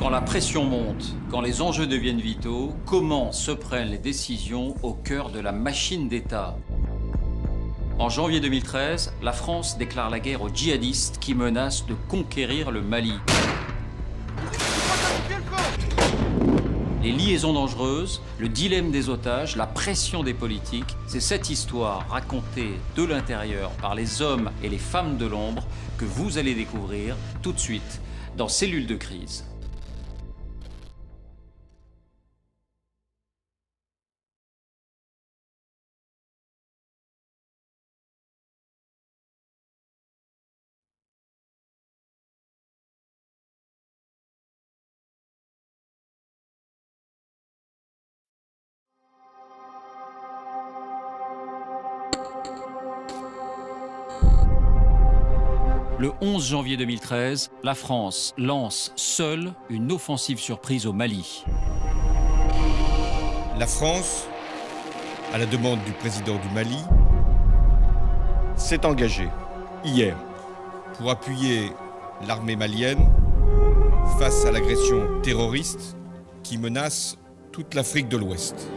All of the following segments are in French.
Quand la pression monte, quand les enjeux deviennent vitaux, comment se prennent les décisions au cœur de la machine d'État? En janvier 2013, la France déclare la guerre aux djihadistes qui menacent de conquérir le Mali. Les liaisons dangereuses, le dilemme des otages, la pression des politiques, c'est cette histoire racontée de l'intérieur par les hommes et les femmes de l'ombre que vous allez découvrir tout de suite dans Cellules de crise. Le 11 janvier 2013, la France lance seule une offensive surprise au Mali. La France, à la demande du président du Mali, s'est engagée hier pour appuyer l'armée malienne face à l'agression terroriste qui menace toute l'Afrique de l'Ouest.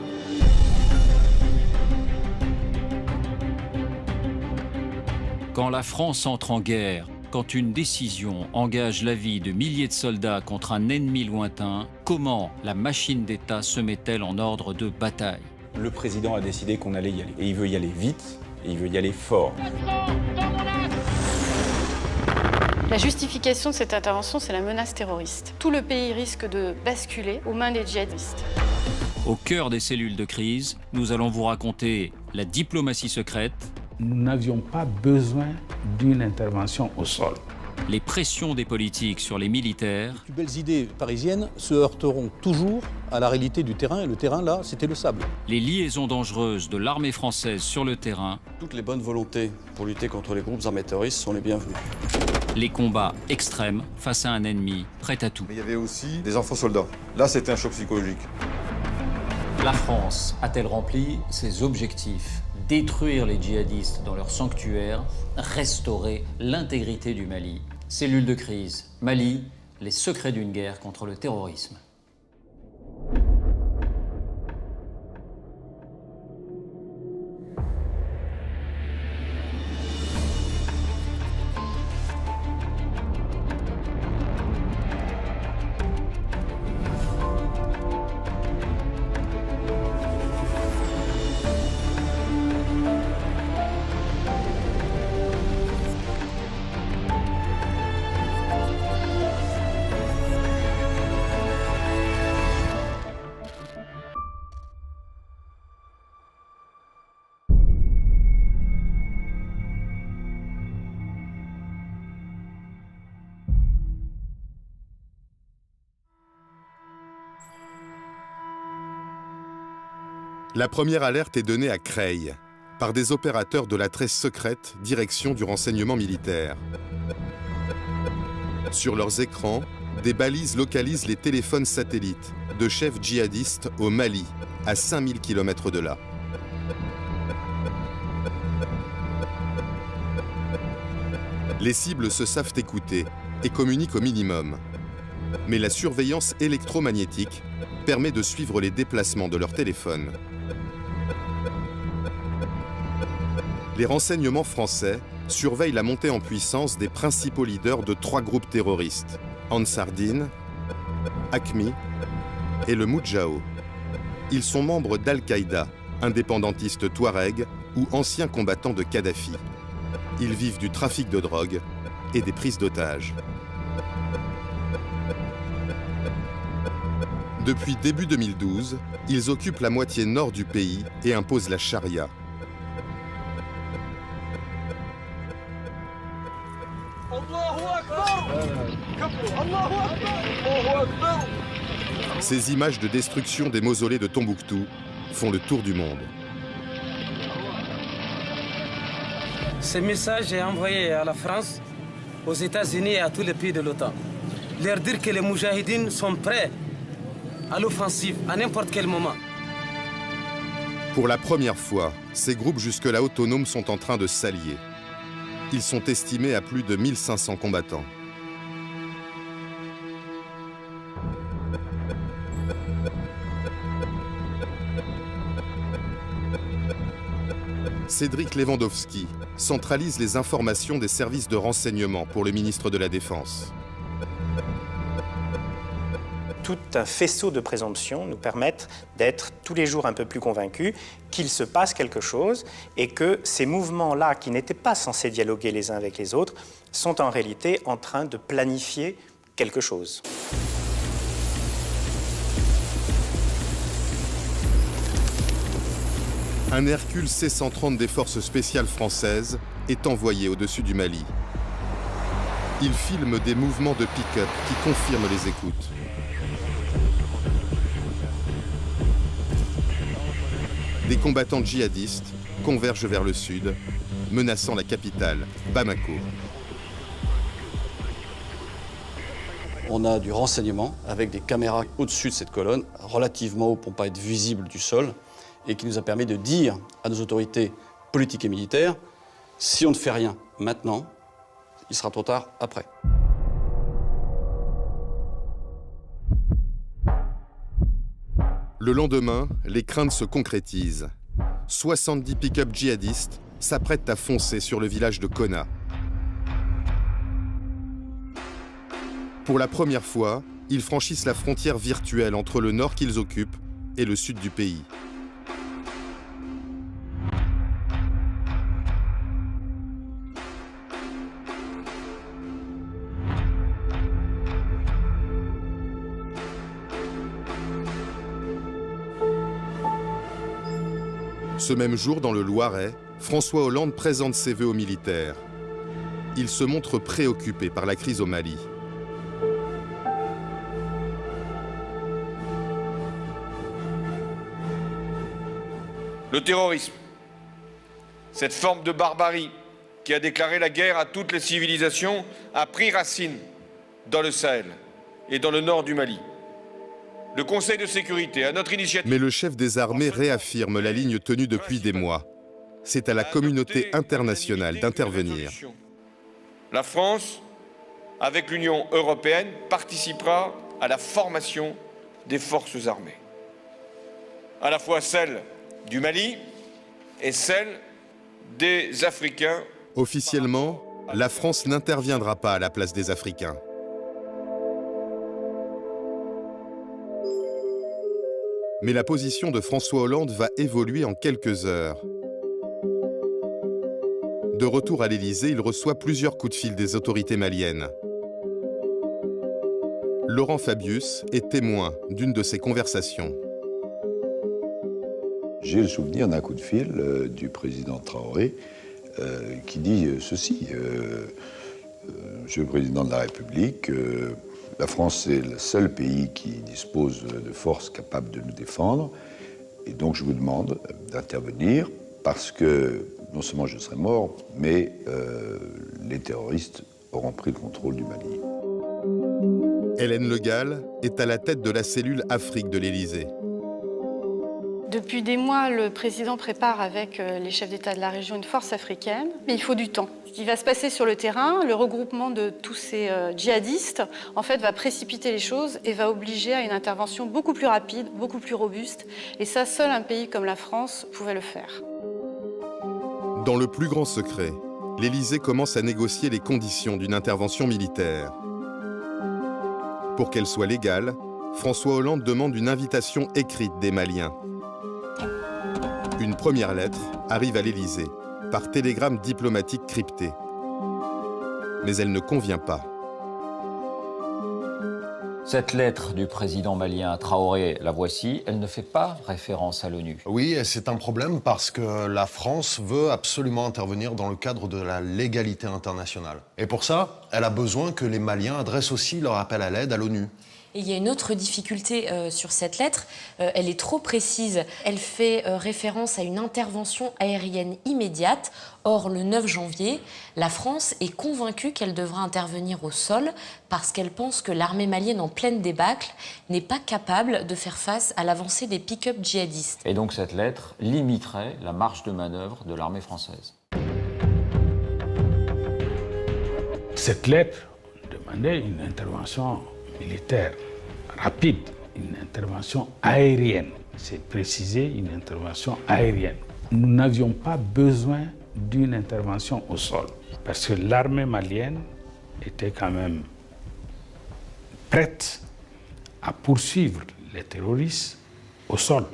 Quand la France entre en guerre, quand une décision engage la vie de milliers de soldats contre un ennemi lointain, comment la machine d'État se met-elle en ordre de bataille? Le président a décidé qu'on allait y aller. Et il veut y aller vite, et il veut y aller fort. La justification de cette intervention, c'est la menace terroriste. Tout le pays risque de basculer aux mains des djihadistes. Au cœur des cellules de crise, nous allons vous raconter la diplomatie secrète, nous n'avions pas besoin d'une intervention au sol. Les pressions des politiques sur les militaires. Les plus belles idées parisiennes se heurteront toujours à la réalité du terrain, et le terrain, là, c'était le sable. Les liaisons dangereuses de l'armée française sur le terrain. Toutes les bonnes volontés pour lutter contre les groupes armés terroristes sont les bienvenues. Les combats extrêmes face à un ennemi prêt à tout. Mais il y avait aussi des enfants soldats. Là, c'était un choc psychologique. La France a-t-elle rempli ses objectifs? Détruire les djihadistes dans leur sanctuaire, restaurer l'intégrité du Mali. Cellule de crise, Mali, les secrets d'une guerre contre le terrorisme. La première alerte est donnée à Creil, par des opérateurs de la très secrète direction du renseignement militaire. Sur leurs écrans, des balises localisent les téléphones satellites de chefs djihadistes au Mali, à 5000 km de là. Les cibles se savent écouter et communiquent au minimum. Mais la surveillance électromagnétique permet de suivre les déplacements de leurs téléphones. Les renseignements français surveillent la montée en puissance des principaux leaders de 3 groupes terroristes, Ansar Dine, Aqmi et le Moudjahou. Ils sont membres d'Al-Qaïda, indépendantistes touaregs ou anciens combattants de Kadhafi. Ils vivent du trafic de drogue et des prises d'otages. Depuis début 2012, ils occupent la moitié nord du pays et imposent la charia. Ces images de destruction des mausolées de Tombouctou font le tour du monde. Ce message est envoyé à la France, aux États-Unis et à tous les pays de l'OTAN. Leur dire que les Moudjahidines sont prêts à l'offensive à n'importe quel moment. Pour la première fois, ces groupes jusque-là autonomes sont en train de s'allier. Ils sont estimés à plus de 1500 combattants. Cédric Lewandowski centralise les informations des services de renseignement pour le ministre de la Défense. Tout un faisceau de présomptions nous permettent d'être tous les jours un peu plus convaincus qu'il se passe quelque chose et que ces mouvements-là, qui n'étaient pas censés dialoguer les uns avec les autres, sont en réalité en train de planifier quelque chose. Un Hercule C-130 des forces spéciales françaises est envoyé au-dessus du Mali. Il filme des mouvements de pick-up qui confirment les écoutes. Des combattants djihadistes convergent vers le sud, menaçant la capitale, Bamako. On a du renseignement avec des caméras au-dessus de cette colonne, relativement haut pour ne pas être visible du sol, et qui nous a permis de dire à nos autorités politiques et militaires, si on ne fait rien maintenant, il sera trop tard après. Le lendemain, les craintes se concrétisent. 70 pick-up djihadistes s'apprêtent à foncer sur le village de Konna. Pour la première fois, ils franchissent la frontière virtuelle entre le nord qu'ils occupent et le sud du pays. Ce même jour, dans le Loiret, François Hollande présente ses vœux aux militaires. Il se montre préoccupé par la crise au Mali. Le terrorisme, cette forme de barbarie qui a déclaré la guerre à toutes les civilisations, a pris racine dans le Sahel et dans le nord du Mali. Le Conseil de sécurité, à notre initiative... Mais le chef des armées réaffirme la ligne tenue depuis des mois. C'est à la communauté internationale d'intervenir. La France, avec l'Union européenne, participera à la formation des forces armées. À la fois celle du Mali et celle des Africains. Officiellement, la France n'interviendra pas à la place des Africains. Mais la position de François Hollande va évoluer en quelques heures. De retour à l'Élysée, il reçoit plusieurs coups de fil des autorités maliennes. Laurent Fabius est témoin d'une de ces conversations. J'ai le souvenir d'un coup de fil du président Traoré qui dit ceci. Monsieur le Président de la République, la France est le seul pays qui dispose de forces capables de nous défendre. Et donc je vous demande d'intervenir parce que non seulement je serai mort, mais les terroristes auront pris le contrôle du Mali. Hélène Le Gall est à la tête de la cellule Afrique de l'Élysée. Depuis des mois, le président prépare avec les chefs d'État de la région une force africaine, mais il faut du temps. Ce qui va se passer sur le terrain, le regroupement de tous ces djihadistes, en fait, va précipiter les choses et va obliger à une intervention beaucoup plus rapide, beaucoup plus robuste. Et ça, seul un pays comme la France pouvait le faire. Dans le plus grand secret, l'Élysée commence à négocier les conditions d'une intervention militaire. Pour qu'elle soit légale, François Hollande demande une invitation écrite des Maliens. Une première lettre arrive à l'Élysée, par télégramme diplomatique crypté. Mais elle ne convient pas. Cette lettre du président malien Traoré, la voici, elle ne fait pas référence à l'ONU. Oui, et c'est un problème parce que la France veut absolument intervenir dans le cadre de la légalité internationale. Et pour ça, elle a besoin que les Maliens adressent aussi leur appel à l'aide à l'ONU. Et il y a une autre difficulté sur cette lettre, elle est trop précise. Elle fait référence à une intervention aérienne immédiate. Or, le 9 janvier, la France est convaincue qu'elle devra intervenir au sol parce qu'elle pense que l'armée malienne en pleine débâcle n'est pas capable de faire face à l'avancée des pick-up djihadistes. Et donc cette lettre limiterait la marge de manœuvre de l'armée française. Cette lettre demandait une intervention militaire rapide, une intervention aérienne. C'est précisé, une intervention aérienne. nous n'avions pas besoin d'une intervention au sol, parce que l'armée malienne était quand même prête à poursuivre les terroristes au sol.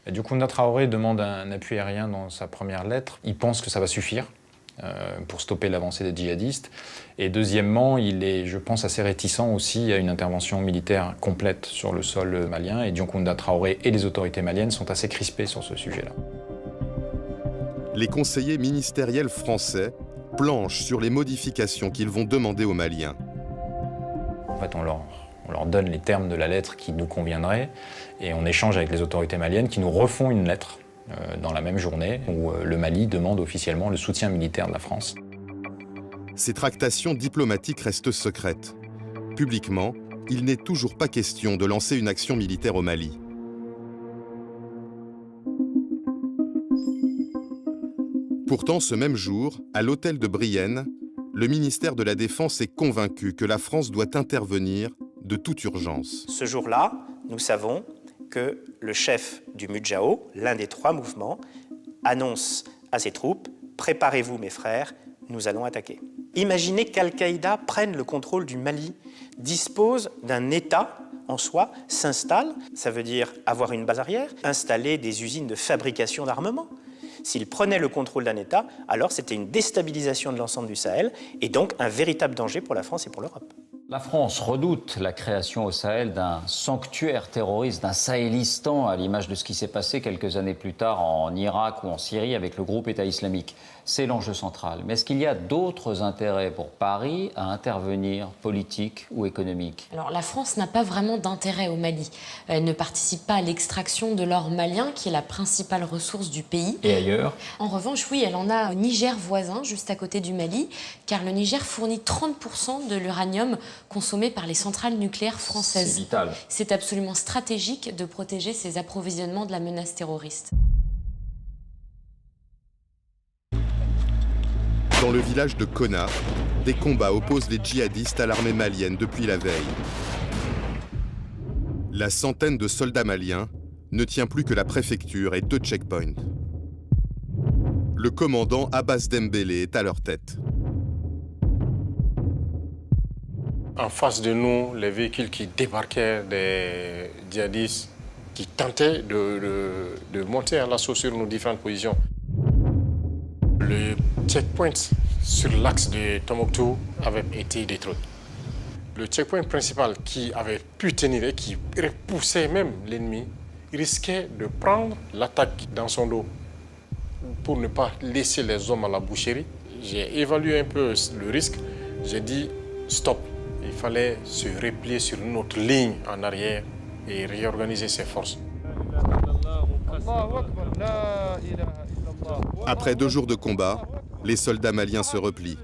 Et du coup, Kounda Traoré demande un appui aérien dans sa première lettre. Il pense que ça va suffire pour stopper l'avancée des djihadistes. Et deuxièmement, il est, je pense, assez réticent aussi à une intervention militaire complète sur le sol malien. Et Kounda Traoré et les autorités maliennes sont assez crispés sur ce sujet-là. Les conseillers ministériels français planchent sur les modifications qu'ils vont demander aux Maliens. En fait, on leur donne les termes de la lettre qui nous conviendraient et on échange avec les autorités maliennes qui nous refont une lettre dans la même journée où le Mali demande officiellement le soutien militaire de la France. Ces tractations diplomatiques restent secrètes. Publiquement, il n'est toujours pas question de lancer une action militaire au Mali. Pourtant, ce même jour, à l'hôtel de Brienne, le ministère de la Défense est convaincu que la France doit intervenir de toute urgence. Ce jour-là, nous savons que le chef du Mudjao, l'un des 3 mouvements, annonce à ses troupes « Préparez-vous mes frères, nous allons attaquer ». Imaginez qu'Al-Qaïda prenne le contrôle du Mali, dispose d'un État en soi, s'installe, ça veut dire avoir une base arrière, installer des usines de fabrication d'armement. S'il prenait le contrôle d'un État, alors c'était une déstabilisation de l'ensemble du Sahel et donc un véritable danger pour la France et pour l'Europe. La France redoute la création au Sahel d'un sanctuaire terroriste, d'un Sahélistan, à l'image de ce qui s'est passé quelques années plus tard en Irak ou en Syrie avec le groupe État islamique. C'est l'enjeu central. Mais est-ce qu'il y a d'autres intérêts pour Paris à intervenir, politiques ou économiques? Alors la France n'a pas vraiment d'intérêt au Mali. Elle ne participe pas à l'extraction de l'or malien, qui est la principale ressource du pays. Et ailleurs? En revanche, oui, elle en a au Niger voisin, juste à côté du Mali, car le Niger fournit 30% de l'uranium consommé par les centrales nucléaires françaises. C'est vital. C'est absolument stratégique de protéger ses approvisionnements de la menace terroriste. Dans le village de Konna, des combats opposent les djihadistes à l'armée malienne depuis la veille. La centaine de soldats maliens ne tient plus que la préfecture et 2 checkpoints. Le commandant Abbas Dembélé est à leur tête. En face de nous, les véhicules qui débarquaient des djihadistes qui tentaient de monter à l'assaut sur nos différentes positions. Le checkpoint sur l'axe de Tombouctou avait été détruit. Le checkpoint principal qui avait pu tenir et qui repoussait même l'ennemi risquait de prendre l'attaque dans son dos. Pour ne pas laisser les hommes à la boucherie, j'ai évalué un peu le risque. J'ai dit stop. Il fallait se replier sur notre ligne en arrière et réorganiser ses forces. Après 2 jours de combat, les soldats maliens se replient.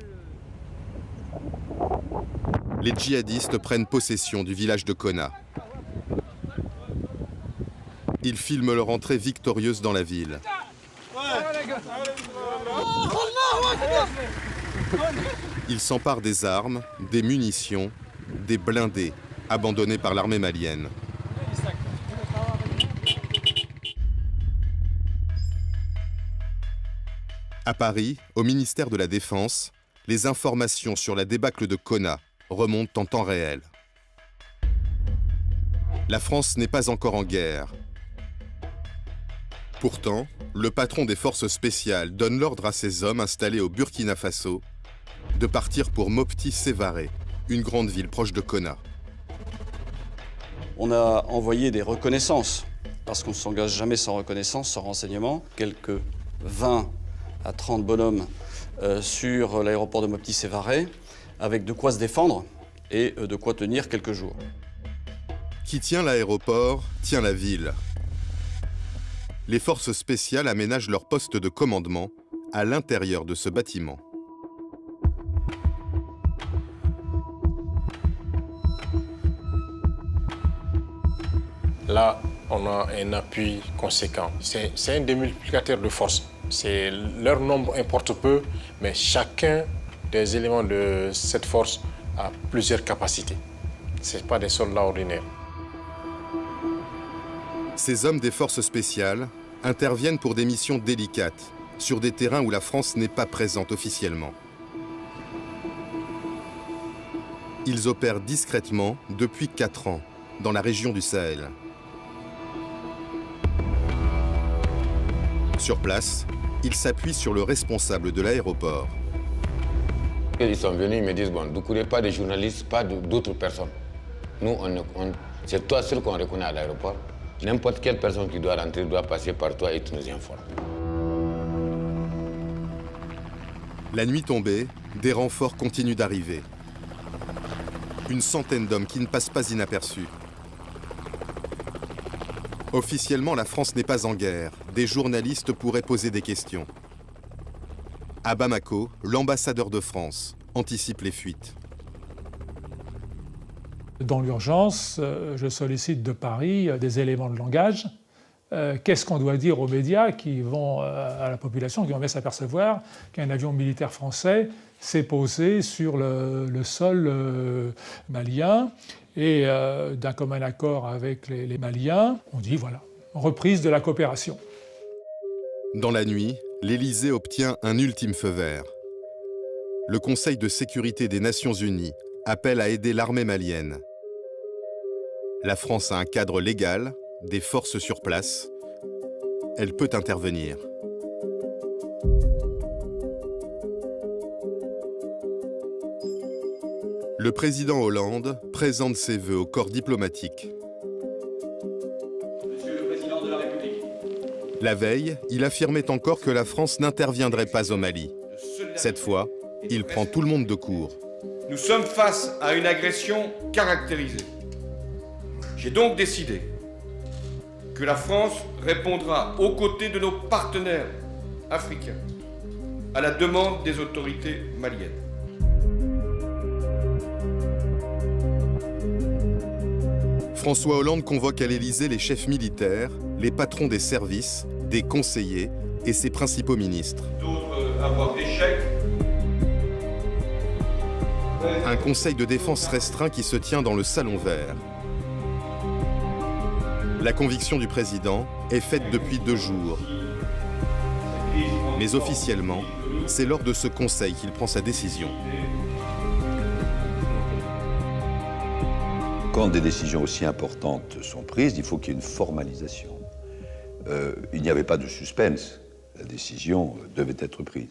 Les djihadistes prennent possession du village de Konna. Ils filment leur entrée victorieuse dans la ville. Ils s'emparent des armes, des munitions, des blindés abandonnés par l'armée malienne. À Paris, au ministère de la Défense, les informations sur la débâcle de Konna remontent en temps réel. La France n'est pas encore en guerre. Pourtant, le patron des forces spéciales donne l'ordre à ses hommes installés au Burkina Faso de partir pour Mopti Sévaré, une grande ville proche de Konna. On a envoyé des reconnaissances, parce qu'on ne s'engage jamais sans reconnaissance, sans renseignement. Quelques 20 à 30 bonhommes sur l'aéroport de Mopti Sévaré, avec de quoi se défendre et de quoi tenir quelques jours. Qui tient l'aéroport, tient la ville. Les forces spéciales aménagent leur poste de commandement à l'intérieur de ce bâtiment. Là, on a un appui conséquent. C'est un démultiplicateur de force. Leur nombre importe peu, mais chacun des éléments de cette force a plusieurs capacités. Ce ne sont pas des soldats ordinaires. Ces hommes des forces spéciales interviennent pour des missions délicates, sur des terrains où la France n'est pas présente officiellement. Ils opèrent discrètement depuis 4 ans, dans la région du Sahel. Sur place, ils s'appuient sur le responsable de l'aéroport. Ils sont venus, ils me disent, bon, ne courez pas des journalistes, pas d'autres personnes. Nous, c'est toi seul qu'on reconnaît à l'aéroport. N'importe quelle personne qui doit rentrer doit passer par toi et tu nous informes. La nuit tombée, des renforts continuent d'arriver. Une centaine d'hommes qui ne passent pas inaperçus. Officiellement, la France n'est pas en guerre. Des journalistes pourraient poser des questions. À Bamako, l'ambassadeur de France anticipe les fuites. Dans l'urgence, je sollicite de Paris des éléments de langage. Qu'est-ce qu'on doit dire aux médias qui vont, à la population, qui vont bien s'apercevoir qu'un avion militaire français s'est posé sur le sol malien et d'un commun accord avec les Maliens, on dit voilà, reprise de la coopération. Dans la nuit, l'Élysée obtient un ultime feu vert. Le Conseil de sécurité des Nations Unies appelle à aider l'armée malienne. La France a un cadre légal, des forces sur place. Elle peut intervenir. Le président Hollande présente ses vœux au corps diplomatique. Monsieur le Président de la République. La veille, il affirmait encore que la France n'interviendrait pas au Mali. Cette fois, il prend tout le monde de court. Nous sommes face à une agression caractérisée. J'ai donc décidé que la France répondra aux côtés de nos partenaires africains à la demande des autorités maliennes. François Hollande convoque à l'Élysée les chefs militaires, les patrons des services, des conseillers et ses principaux ministres. D'autres avoir d'échecs. Un conseil de défense restreint qui se tient dans le Salon Vert. La conviction du président est faite depuis 2 jours. Mais officiellement, c'est lors de ce conseil qu'il prend sa décision. Quand des décisions aussi importantes sont prises, il faut qu'il y ait une formalisation. Il n'y avait pas de suspense. La décision devait être prise.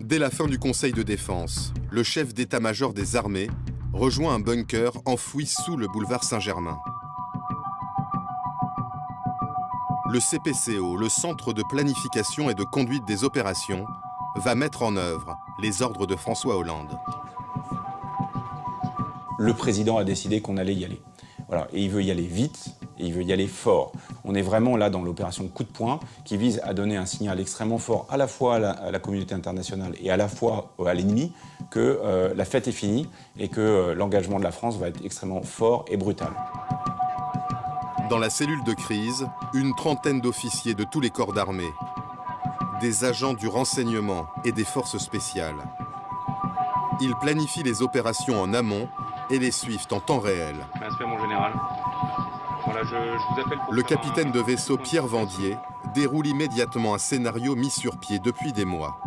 Dès la fin du Conseil de défense, le chef d'état-major des armées rejoint un bunker enfoui sous le boulevard Saint-Germain. Le CPCO, le Centre de planification et de conduite des opérations, va mettre en œuvre les ordres de François Hollande. Le président a décidé qu'on allait y aller. Voilà. Et il veut y aller vite, et il veut y aller fort. On est vraiment là dans l'opération coup de poing qui vise à donner un signal extrêmement fort à la fois à la communauté internationale et à la fois à l'ennemi que la fête est finie et que l'engagement de la France va être extrêmement fort et brutal. Dans la cellule de crise, une trentaine d'officiers de tous les corps d'armée, des agents du renseignement et des forces spéciales. Ils planifient les opérations en amont et les suivent en temps réel. Respect, mon général. Voilà, je vous appelle pour le capitaine de vaisseau Pierre Vendier déroule immédiatement un scénario mis sur pied depuis des mois.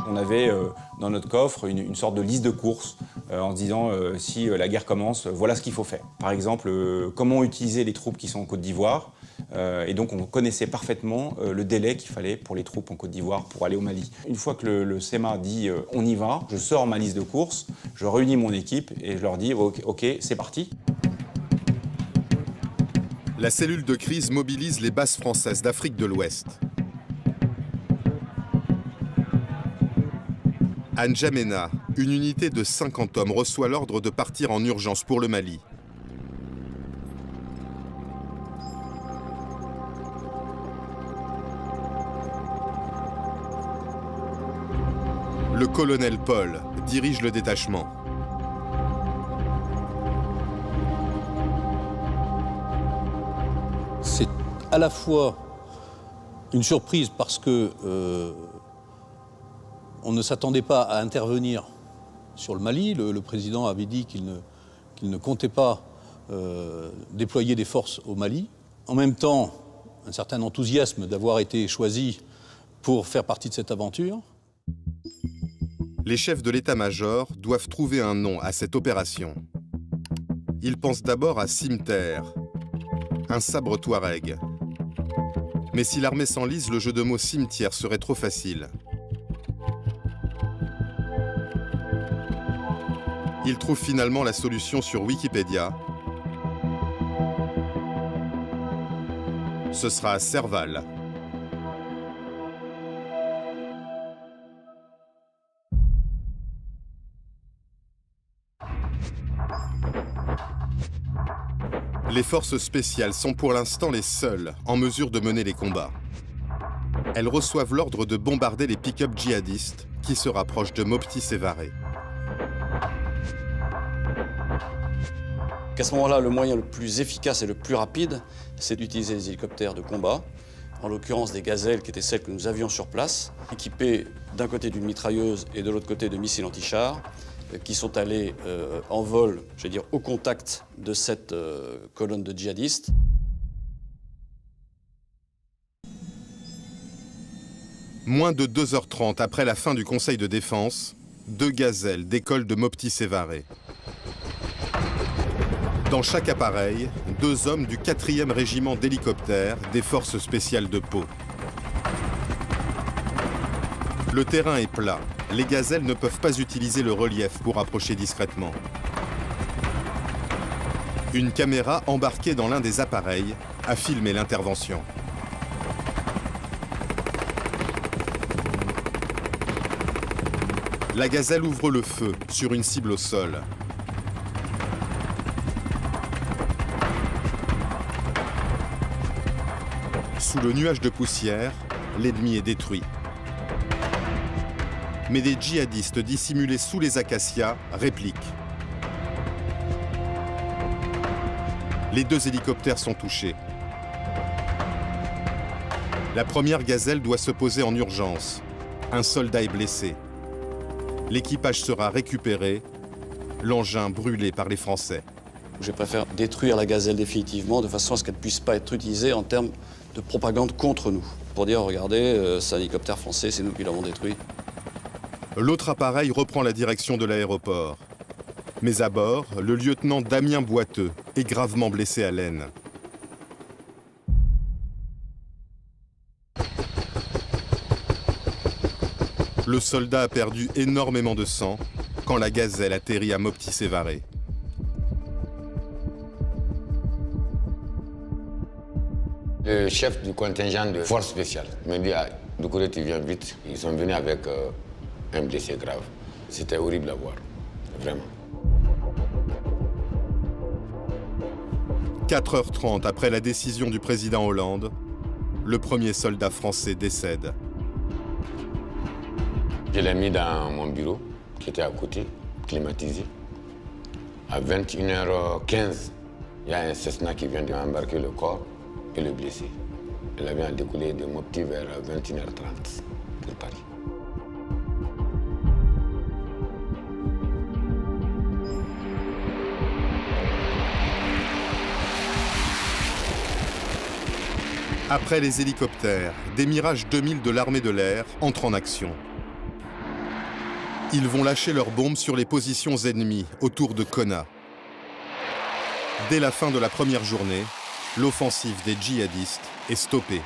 On avait dans notre coffre une sorte de liste de courses en se disant si la guerre commence, voilà ce qu'il faut faire. Par exemple, comment utiliser les troupes qui sont en Côte d'Ivoire. Et donc on connaissait parfaitement le délai qu'il fallait pour les troupes en Côte d'Ivoire pour aller au Mali. Une fois que le CEMA dit on y va, je sors ma liste de courses, je réunis mon équipe et je leur dis ok, c'est parti. La cellule de crise mobilise les bases françaises d'Afrique de l'Ouest. À N'Djamena, une unité de 50 hommes reçoit l'ordre de partir en urgence pour le Mali. Le colonel Paul dirige le détachement. C'est à la fois une surprise parce que on ne s'attendait pas à intervenir sur le Mali. Le président avait dit qu'il ne comptait pas déployer des forces au Mali. En même temps, un certain enthousiasme d'avoir été choisi pour faire partie de cette aventure. Les chefs de l'état-major doivent trouver un nom à cette opération. Ils pensent d'abord à cimetière, un sabre touareg. Mais si l'armée s'enlise, le jeu de mots cimetière serait trop facile. Ils trouvent finalement la solution sur Wikipédia. Ce sera Serval. Les forces spéciales sont pour l'instant les seules en mesure de mener les combats. Elles reçoivent l'ordre de bombarder les pick-up djihadistes qui se rapprochent de Mopti Sévaré. À ce moment-là, le moyen le plus efficace et le plus rapide, c'est d'utiliser les hélicoptères de combat, en l'occurrence des gazelles qui étaient celles que nous avions sur place, équipées d'un côté d'une mitrailleuse et de l'autre côté de missiles anti-chars, qui sont allés en vol, je vais dire, au contact de cette colonne de djihadistes. Moins de 2h30 après la fin du Conseil de défense, 2 gazelles décollent de Mopti Sévaré. Dans chaque appareil, 2 hommes du 4e régiment d'hélicoptères des forces spéciales de Pau. Le terrain est plat. Les gazelles ne peuvent pas utiliser le relief pour approcher discrètement. Une caméra embarquée dans l'un des appareils a filmé l'intervention. La gazelle ouvre le feu sur une cible au sol. Sous le nuage de poussière, l'ennemi est détruit. Mais des djihadistes dissimulés sous les acacias répliquent. Les 2 hélicoptères sont touchés. La première gazelle doit se poser en urgence. Un soldat est blessé. L'équipage sera récupéré, l'engin brûlé par les Français. Je préfère détruire la gazelle définitivement de façon à ce qu'elle ne puisse pas être utilisée en termes de propagande contre nous. Pour dire, regardez, c'est un hélicoptère français, c'est nous qui l'avons détruit. L'autre appareil reprend la direction de l'aéroport. Mais à bord, le lieutenant Damien Boiteux est gravement blessé à l'aine. Le soldat a perdu énormément de sang quand la gazelle atterrit à Mopti Sévaré. Le chef du contingent de force spéciale me dit ah, Doucouré, tu viens vite. Ils sont venus avec un blessé grave. C'était horrible à voir, vraiment. 4h30 après la décision du président Hollande, le premier soldat français décède. Je l'ai mis dans mon bureau, qui était à côté, climatisé. À 21h15, il y a un Cessna qui vient d'embarquer le corps et le blessé. L'avion a décollé de Mopti vers 21h30 pour Paris. Après les hélicoptères, des Mirage 2000 de l'armée de l'air entrent en action. Ils vont lâcher leurs bombes sur les positions ennemies autour de Konna. Dès la fin de la première journée, l'offensive des djihadistes est stoppée.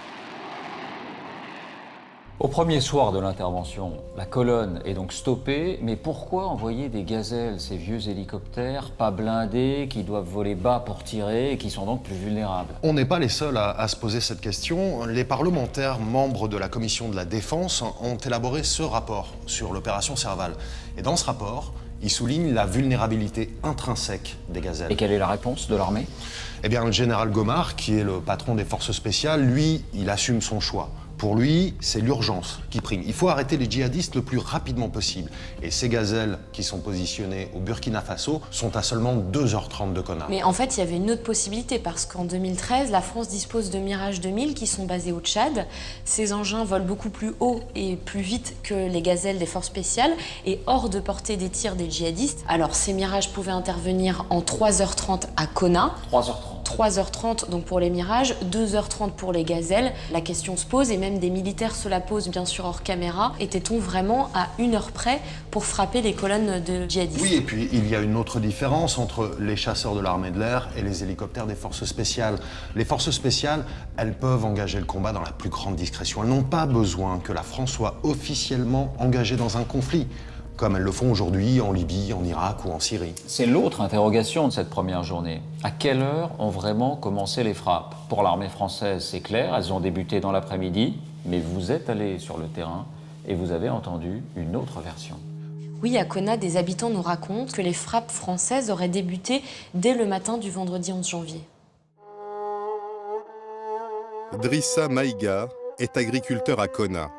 Au premier soir de l'intervention, la colonne est donc stoppée, mais pourquoi envoyer des gazelles, ces vieux hélicoptères, pas blindés, qui doivent voler bas pour tirer et qui sont donc plus vulnérables? On n'est pas les seuls à se poser cette question. Les parlementaires membres de la commission de la défense ont élaboré ce rapport sur l'opération Serval. Et dans ce rapport, ils soulignent la vulnérabilité intrinsèque des gazelles. Et quelle est la réponse de l'armée? Eh bien, le général Gomard, qui est le patron des forces spéciales, lui, il assume son choix. Pour lui, c'est l'urgence qui prime. Il faut arrêter les djihadistes le plus rapidement possible. Et ces gazelles qui sont positionnées au Burkina Faso sont à seulement 2h30 de Konna. Mais en fait, il y avait une autre possibilité parce qu'en 2013, la France dispose de Mirage 2000 qui sont basés au Tchad. Ces engins volent beaucoup plus haut et plus vite que les gazelles des forces spéciales et hors de portée des tirs des djihadistes. Alors, ces Mirages pouvaient intervenir en 3h30 à Konna. 3h30 donc pour les Mirages, 2h30 pour les gazelles. La question se pose et même des militaires se la posent bien sûr hors caméra. Était-on vraiment à 1 heure près pour frapper les colonnes de djihadistes? Oui, et puis il y a une autre différence entre les chasseurs de l'armée de l'air et les hélicoptères des forces spéciales. Les forces spéciales, elles peuvent engager le combat dans la plus grande discrétion. Elles n'ont pas besoin que la France soit officiellement engagée dans un conflit, comme elles le font aujourd'hui en Libye, en Irak ou en Syrie. C'est l'autre interrogation de cette première journée. À quelle heure ont vraiment commencé les frappes? Pour l'armée française, c'est clair, elles ont débuté dans l'après-midi, mais vous êtes allé sur le terrain et vous avez entendu une autre version. Oui, à Konna, des habitants nous racontent que les frappes françaises auraient débuté dès le matin du vendredi 11 janvier. Drissa Maïga est agriculteur à Konna.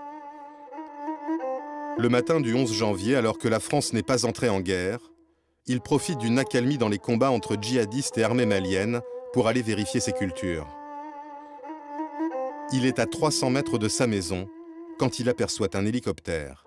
Le matin du 11 janvier, alors que la France n'est pas entrée en guerre, il profite d'une accalmie dans les combats entre djihadistes et armées maliennes pour aller vérifier ses cultures. Il est à 300 mètres de sa maison quand il aperçoit un hélicoptère.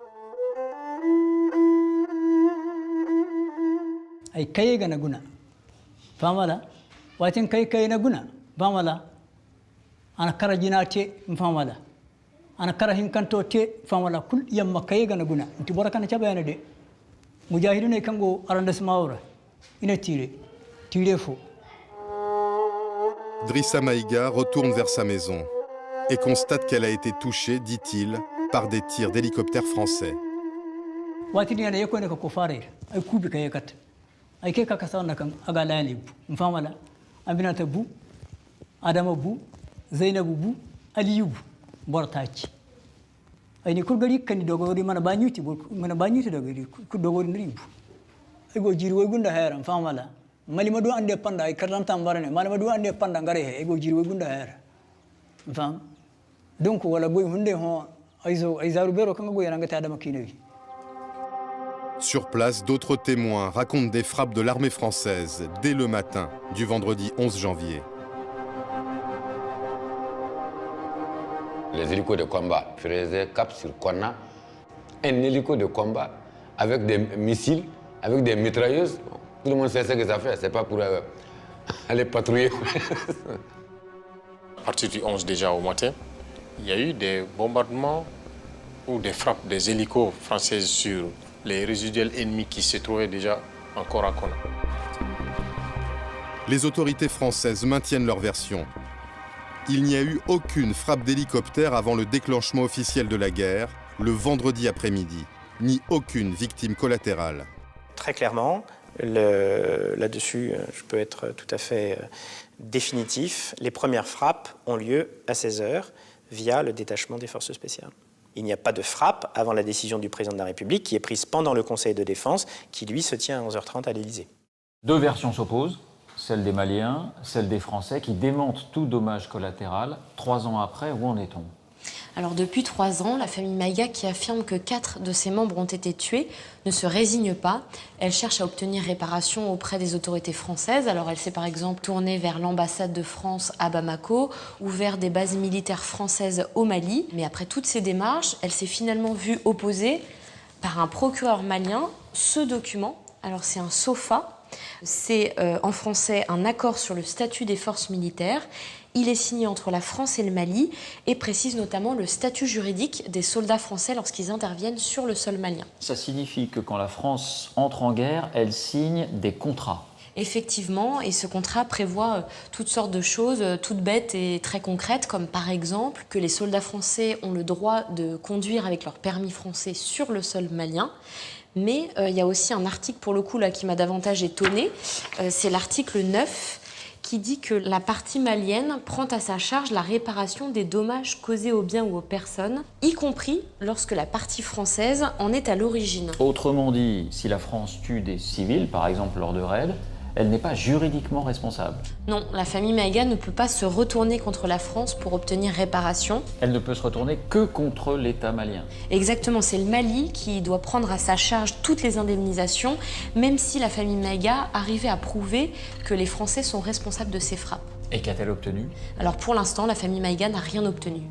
ana kara hinkanto te famala kul yamma kayega na guna nti bora kana chabayana de mujahidune kango arrondissement ora ina tire fo. Drissa Maïga retourne vers sa maison et constate qu'elle a été touchée, dit-il, par des tirs d'hélicoptères français. Wati ni ana yakone ka ko fare ay kubi kayekat ay ke ka kasana kan aga lani famala aminata bu adama bu zainabu bu aliyu bortaci ay ni kurgari kan dogori mana banyuti dogori ku dogori ndribu ay go jiri way gunda hera famala mali madu ande panda ay karlan tambarane mali madu ande panda ngare he ay go jiri way gunda hera fam donc wala boy hunde ho ay zaru bero kan go yana ngata adama kinawi. Sur place, d'autres témoins racontent des frappes de l'armée française dès le matin du vendredi 11 janvier. Les hélicos de combat faisaient cap sur Konna. Un hélico de combat avec des missiles, avec des mitrailleuses. Tout le monde sait ce que ça fait, c'est pas pour aller patrouiller. À partir du 11 déjà au matin, il y a eu des bombardements ou des frappes des hélicos français sur les résiduels ennemis qui se trouvaient déjà encore à Konna. Les autorités françaises maintiennent leur version. Il n'y a eu aucune frappe d'hélicoptère avant le déclenchement officiel de la guerre, le vendredi après-midi, ni aucune victime collatérale. Très clairement, là-dessus, je peux être tout à fait définitif. Les premières frappes ont lieu à 16h via le détachement des forces spéciales. Il n'y a pas de frappe avant la décision du président de la République qui est prise pendant le Conseil de défense qui, lui, se tient à 11h30 à l'Élysée. Deux versions s'opposent. Celle des Maliens, celle des Français, qui démentent tout dommage collatéral. 3 ans après, où en est-on? Alors depuis 3 ans, la famille Maïga, qui affirme que 4 de ses membres ont été tués, ne se résigne pas. Elle cherche à obtenir réparation auprès des autorités françaises. Alors elle s'est par exemple tournée vers l'ambassade de France à Bamako ou vers des bases militaires françaises au Mali. Mais après toutes ces démarches, elle s'est finalement vue opposer par un procureur malien ce document. Alors c'est un SOFA. C'est en français un accord sur le statut des forces militaires. Il est signé entre la France et le Mali et précise notamment le statut juridique des soldats français lorsqu'ils interviennent sur le sol malien. Ça signifie que quand la France entre en guerre, elle signe des contrats. Effectivement, et ce contrat prévoit toutes sortes de choses, toutes bêtes et très concrètes, comme par exemple que les soldats français ont le droit de conduire avec leur permis français sur le sol malien. Mais il y a aussi un article, pour le coup, là, qui m'a davantage étonnée. C'est l'article 9, qui dit que la partie malienne prend à sa charge la réparation des dommages causés aux biens ou aux personnes, y compris lorsque la partie française en est à l'origine. Autrement dit, si la France tue des civils, par exemple lors de raids, elle n'est pas juridiquement responsable. Non, la famille Maïga ne peut pas se retourner contre la France pour obtenir réparation. Elle ne peut se retourner que contre l'État malien. Exactement, c'est le Mali qui doit prendre à sa charge toutes les indemnisations, même si la famille Maïga arrivait à prouver que les Français sont responsables de ces frappes. Et qu'a-t-elle obtenu? Alors pour l'instant, la famille Maïga n'a rien obtenu.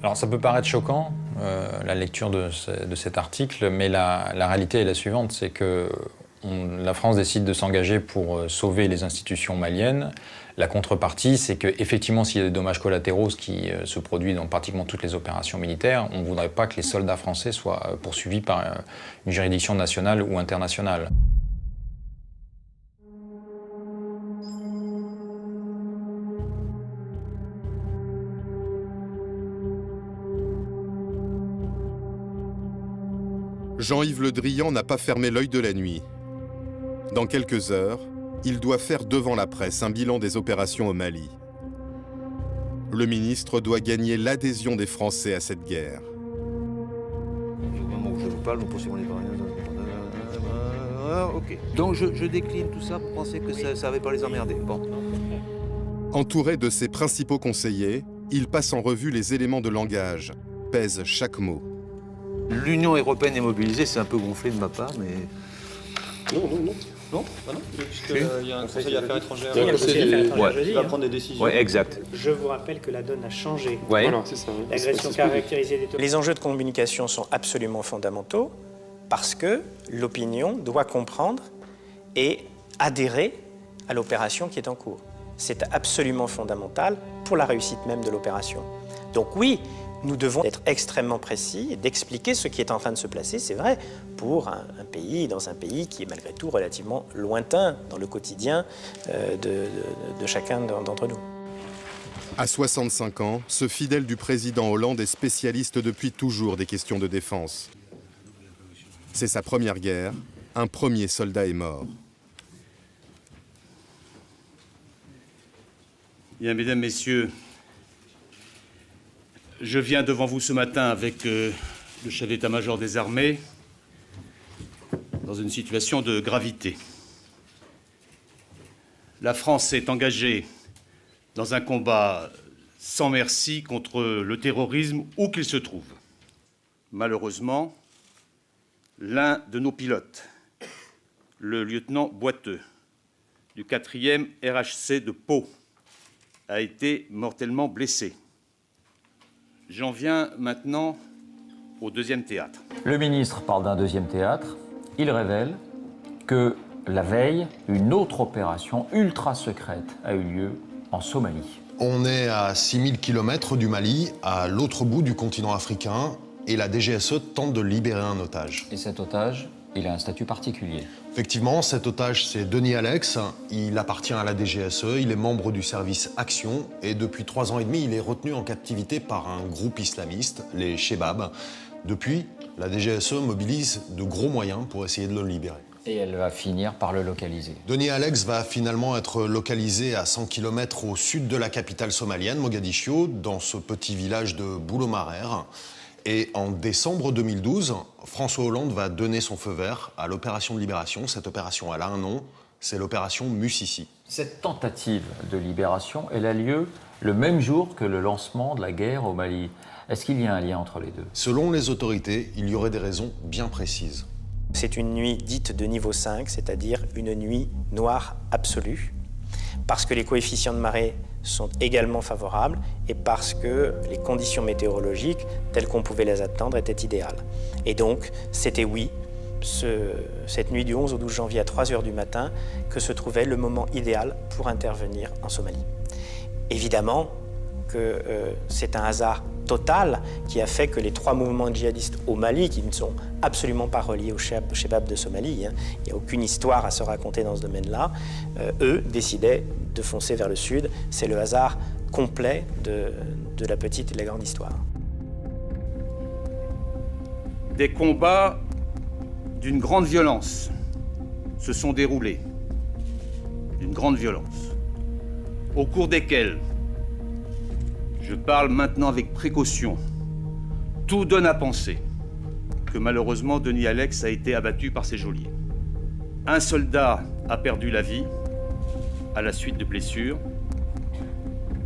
Alors ça peut paraître choquant, la lecture de cet article, mais la réalité est la suivante, c'est que la France décide de s'engager pour sauver les institutions maliennes. La contrepartie, c'est qu'effectivement, s'il y a des dommages collatéraux, ce qui se produit dans pratiquement toutes les opérations militaires, on ne voudrait pas que les soldats français soient poursuivis par une juridiction nationale ou internationale. Jean-Yves Le Drian n'a pas fermé l'œil de la nuit. Dans quelques heures, il doit faire devant la presse un bilan des opérations au Mali. Le ministre doit gagner l'adhésion des Français à cette guerre. Au moment où je vous parle, nous poursuivons les ok. Donc je décline tout ça pour penser que ça ne va pas les emmerder. Bon. Entouré de ses principaux conseillers, il passe en revue les éléments de langage, pèse chaque mot. L'Union européenne est mobilisée, c'est un peu gonflé de ma part, mais... Non. Non, puisqu'il y a un conseil affaires étrangères. Il y a un conseil affaires étrangères jeudi. Il va prendre des décisions. Oui, exact. Je vous rappelle que la donne a changé. Ouais. Voilà, c'est ça. L'agression caractérisée des... Les enjeux de communication sont absolument fondamentaux parce que l'opinion doit comprendre et adhérer à l'opération qui est en cours. C'est absolument fondamental pour la réussite même de l'opération. Donc oui, nous devons être extrêmement précis et d'expliquer ce qui est en train de se placer, c'est vrai, pour un pays, dans un pays qui est malgré tout relativement lointain dans le quotidien de chacun d'entre nous. À 65 ans, ce fidèle du président Hollande est spécialiste depuis toujours des questions de défense. C'est sa première guerre, un premier soldat est mort. Bien, mesdames, messieurs, je viens devant vous ce matin avec le chef d'état-major des armées dans une situation de gravité. La France est engagée dans un combat sans merci contre le terrorisme où qu'il se trouve. Malheureusement, l'un de nos pilotes, le lieutenant Boiteux, du 4e RHC de Pau, a été mortellement blessé. J'en viens maintenant au deuxième théâtre. Le ministre parle d'un deuxième théâtre. Il révèle que la veille, une autre opération ultra secrète a eu lieu en Somalie. On est à 6000 km du Mali, à l'autre bout du continent africain, et la DGSE tente de libérer un otage. Et cet otage, il a un statut particulier. Effectivement, cet otage, c'est Denis Alex. Il appartient à la DGSE, il est membre du service Action, et depuis 3 ans et demi, il est retenu en captivité par un groupe islamiste, les Chebab. Depuis, la DGSE mobilise de gros moyens pour essayer de le libérer. Et elle va finir par le localiser. Denis Alex va finalement être localisé à 100 km au sud de la capitale somalienne, Mogadiscio, dans ce petit village de Boulomarer. Et en décembre 2012, François Hollande va donner son feu vert à l'opération de libération. Cette opération, elle a un nom, c'est l'opération Musisi. Cette tentative de libération, elle a lieu le même jour que le lancement de la guerre au Mali. Est-ce qu'il y a un lien entre les deux? Selon les autorités, il y aurait des raisons bien précises. C'est une nuit dite de niveau 5, c'est-à-dire une nuit noire absolue, parce que les coefficients de marée sont également favorables et parce que les conditions météorologiques, telles qu'on pouvait les attendre, étaient idéales. Et donc, c'était oui, cette nuit du 11 au 12 janvier à 3 h du matin, que se trouvait le moment idéal pour intervenir en Somalie. Évidemment que c'est un hasard total qui a fait que les 3 mouvements djihadistes au Mali, qui ne sont absolument pas reliés au Chebab de Somalie, il n'y a aucune histoire à se raconter dans ce domaine-là, eux décidaient de foncer vers le sud. C'est le hasard complet de la petite et de la grande histoire. Des combats d'une grande violence se sont déroulés, d'une grande violence, au cours desquels, je parle maintenant avec précaution, tout donne à penser que malheureusement Denis Alex a été abattu par ses geôliers. Un soldat a perdu la vie à la suite de blessures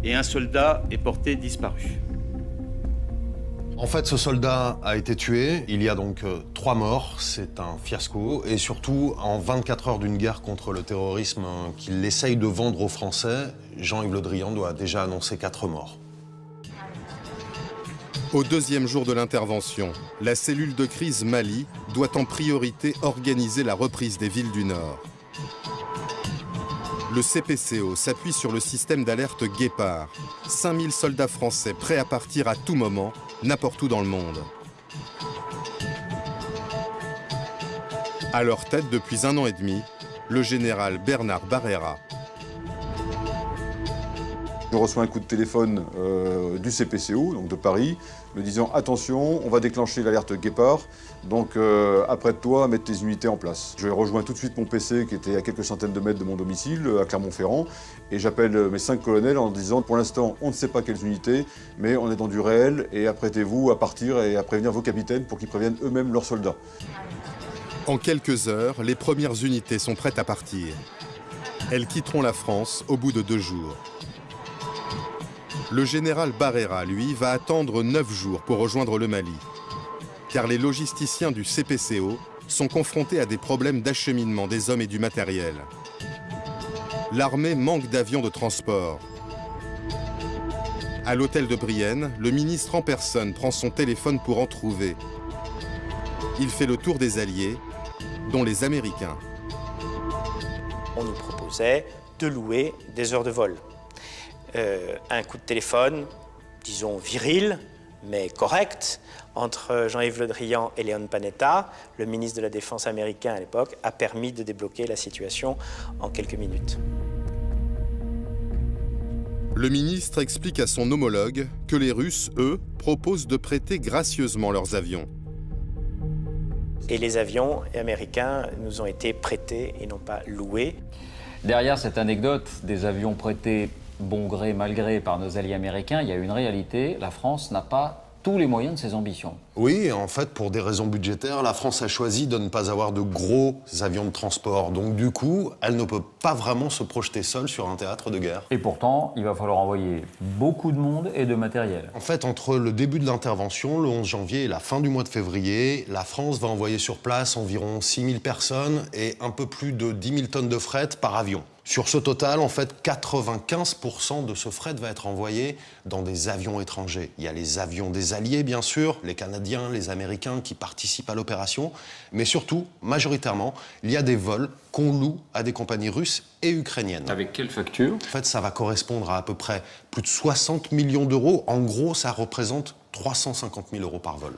et un soldat est porté disparu. En fait, ce soldat a été tué. Il y a donc 3 morts. C'est un fiasco. Et surtout, en 24 heures d'une guerre contre le terrorisme qu'il essaye de vendre aux Français, Jean-Yves Le Drian doit déjà annoncer 4 morts. Au deuxième jour de l'intervention, la cellule de crise Mali doit en priorité organiser la reprise des villes du Nord. Le CPCO s'appuie sur le système d'alerte Guépard. 5000 soldats français prêts à partir à tout moment, n'importe où dans le monde. À leur tête depuis 1 an et demi, le général Bernard Barrera. Je reçois un coup de téléphone du CPCO, donc de Paris, me disant « Attention, on va déclencher l'alerte Guépard, donc apprête-toi à mettre tes unités en place ». Je rejoins tout de suite mon PC qui était à quelques centaines de mètres de mon domicile, à Clermont-Ferrand, et j'appelle mes 5 colonels en disant « Pour l'instant, on ne sait pas quelles unités, mais on est dans du réel, et apprêtez-vous à partir et à prévenir vos capitaines pour qu'ils préviennent eux-mêmes leurs soldats ». En quelques heures, les premières unités sont prêtes à partir. Elles quitteront la France au bout de 2 jours. Le général Barrera, lui, va attendre 9 jours pour rejoindre le Mali. Car les logisticiens du CPCO sont confrontés à des problèmes d'acheminement des hommes et du matériel. L'armée manque d'avions de transport. À l'hôtel de Brienne, le ministre en personne prend son téléphone pour en trouver. Il fait le tour des Alliés, dont les Américains. On nous proposait de louer des heures de vol. Un coup de téléphone, disons viril, mais correct, entre Jean-Yves Le Drian et Leon Panetta, le ministre de la Défense américain à l'époque, a permis de débloquer la situation en quelques minutes. Le ministre explique à son homologue que les Russes, eux, proposent de prêter gracieusement leurs avions. Et les avions américains nous ont été prêtés et non pas loués. Derrière cette anecdote des avions prêtés bon gré, mal gré par nos alliés américains, il y a une réalité, la France n'a pas tous les moyens de ses ambitions. Oui, en fait, pour des raisons budgétaires, la France a choisi de ne pas avoir de gros avions de transport. Donc du coup, elle ne peut pas vraiment se projeter seule sur un théâtre de guerre. Et pourtant, il va falloir envoyer beaucoup de monde et de matériel. En fait, entre le début de l'intervention, le 11 janvier, et la fin du mois de février, la France va envoyer sur place environ 6000 personnes et un peu plus de 10 000 tonnes de fret par avion. Sur ce total, en fait, 95% de ce fret va être envoyé dans des avions étrangers. Il y a les avions des Alliés, bien sûr, les Canadiens, les Américains qui participent à l'opération, mais surtout, majoritairement, il y a des vols qu'on loue à des compagnies russes et ukrainiennes. Avec quelle facture ? En fait, ça va correspondre à peu près plus de 60 millions d'euros. En gros, ça représente 350 000 euros par vol.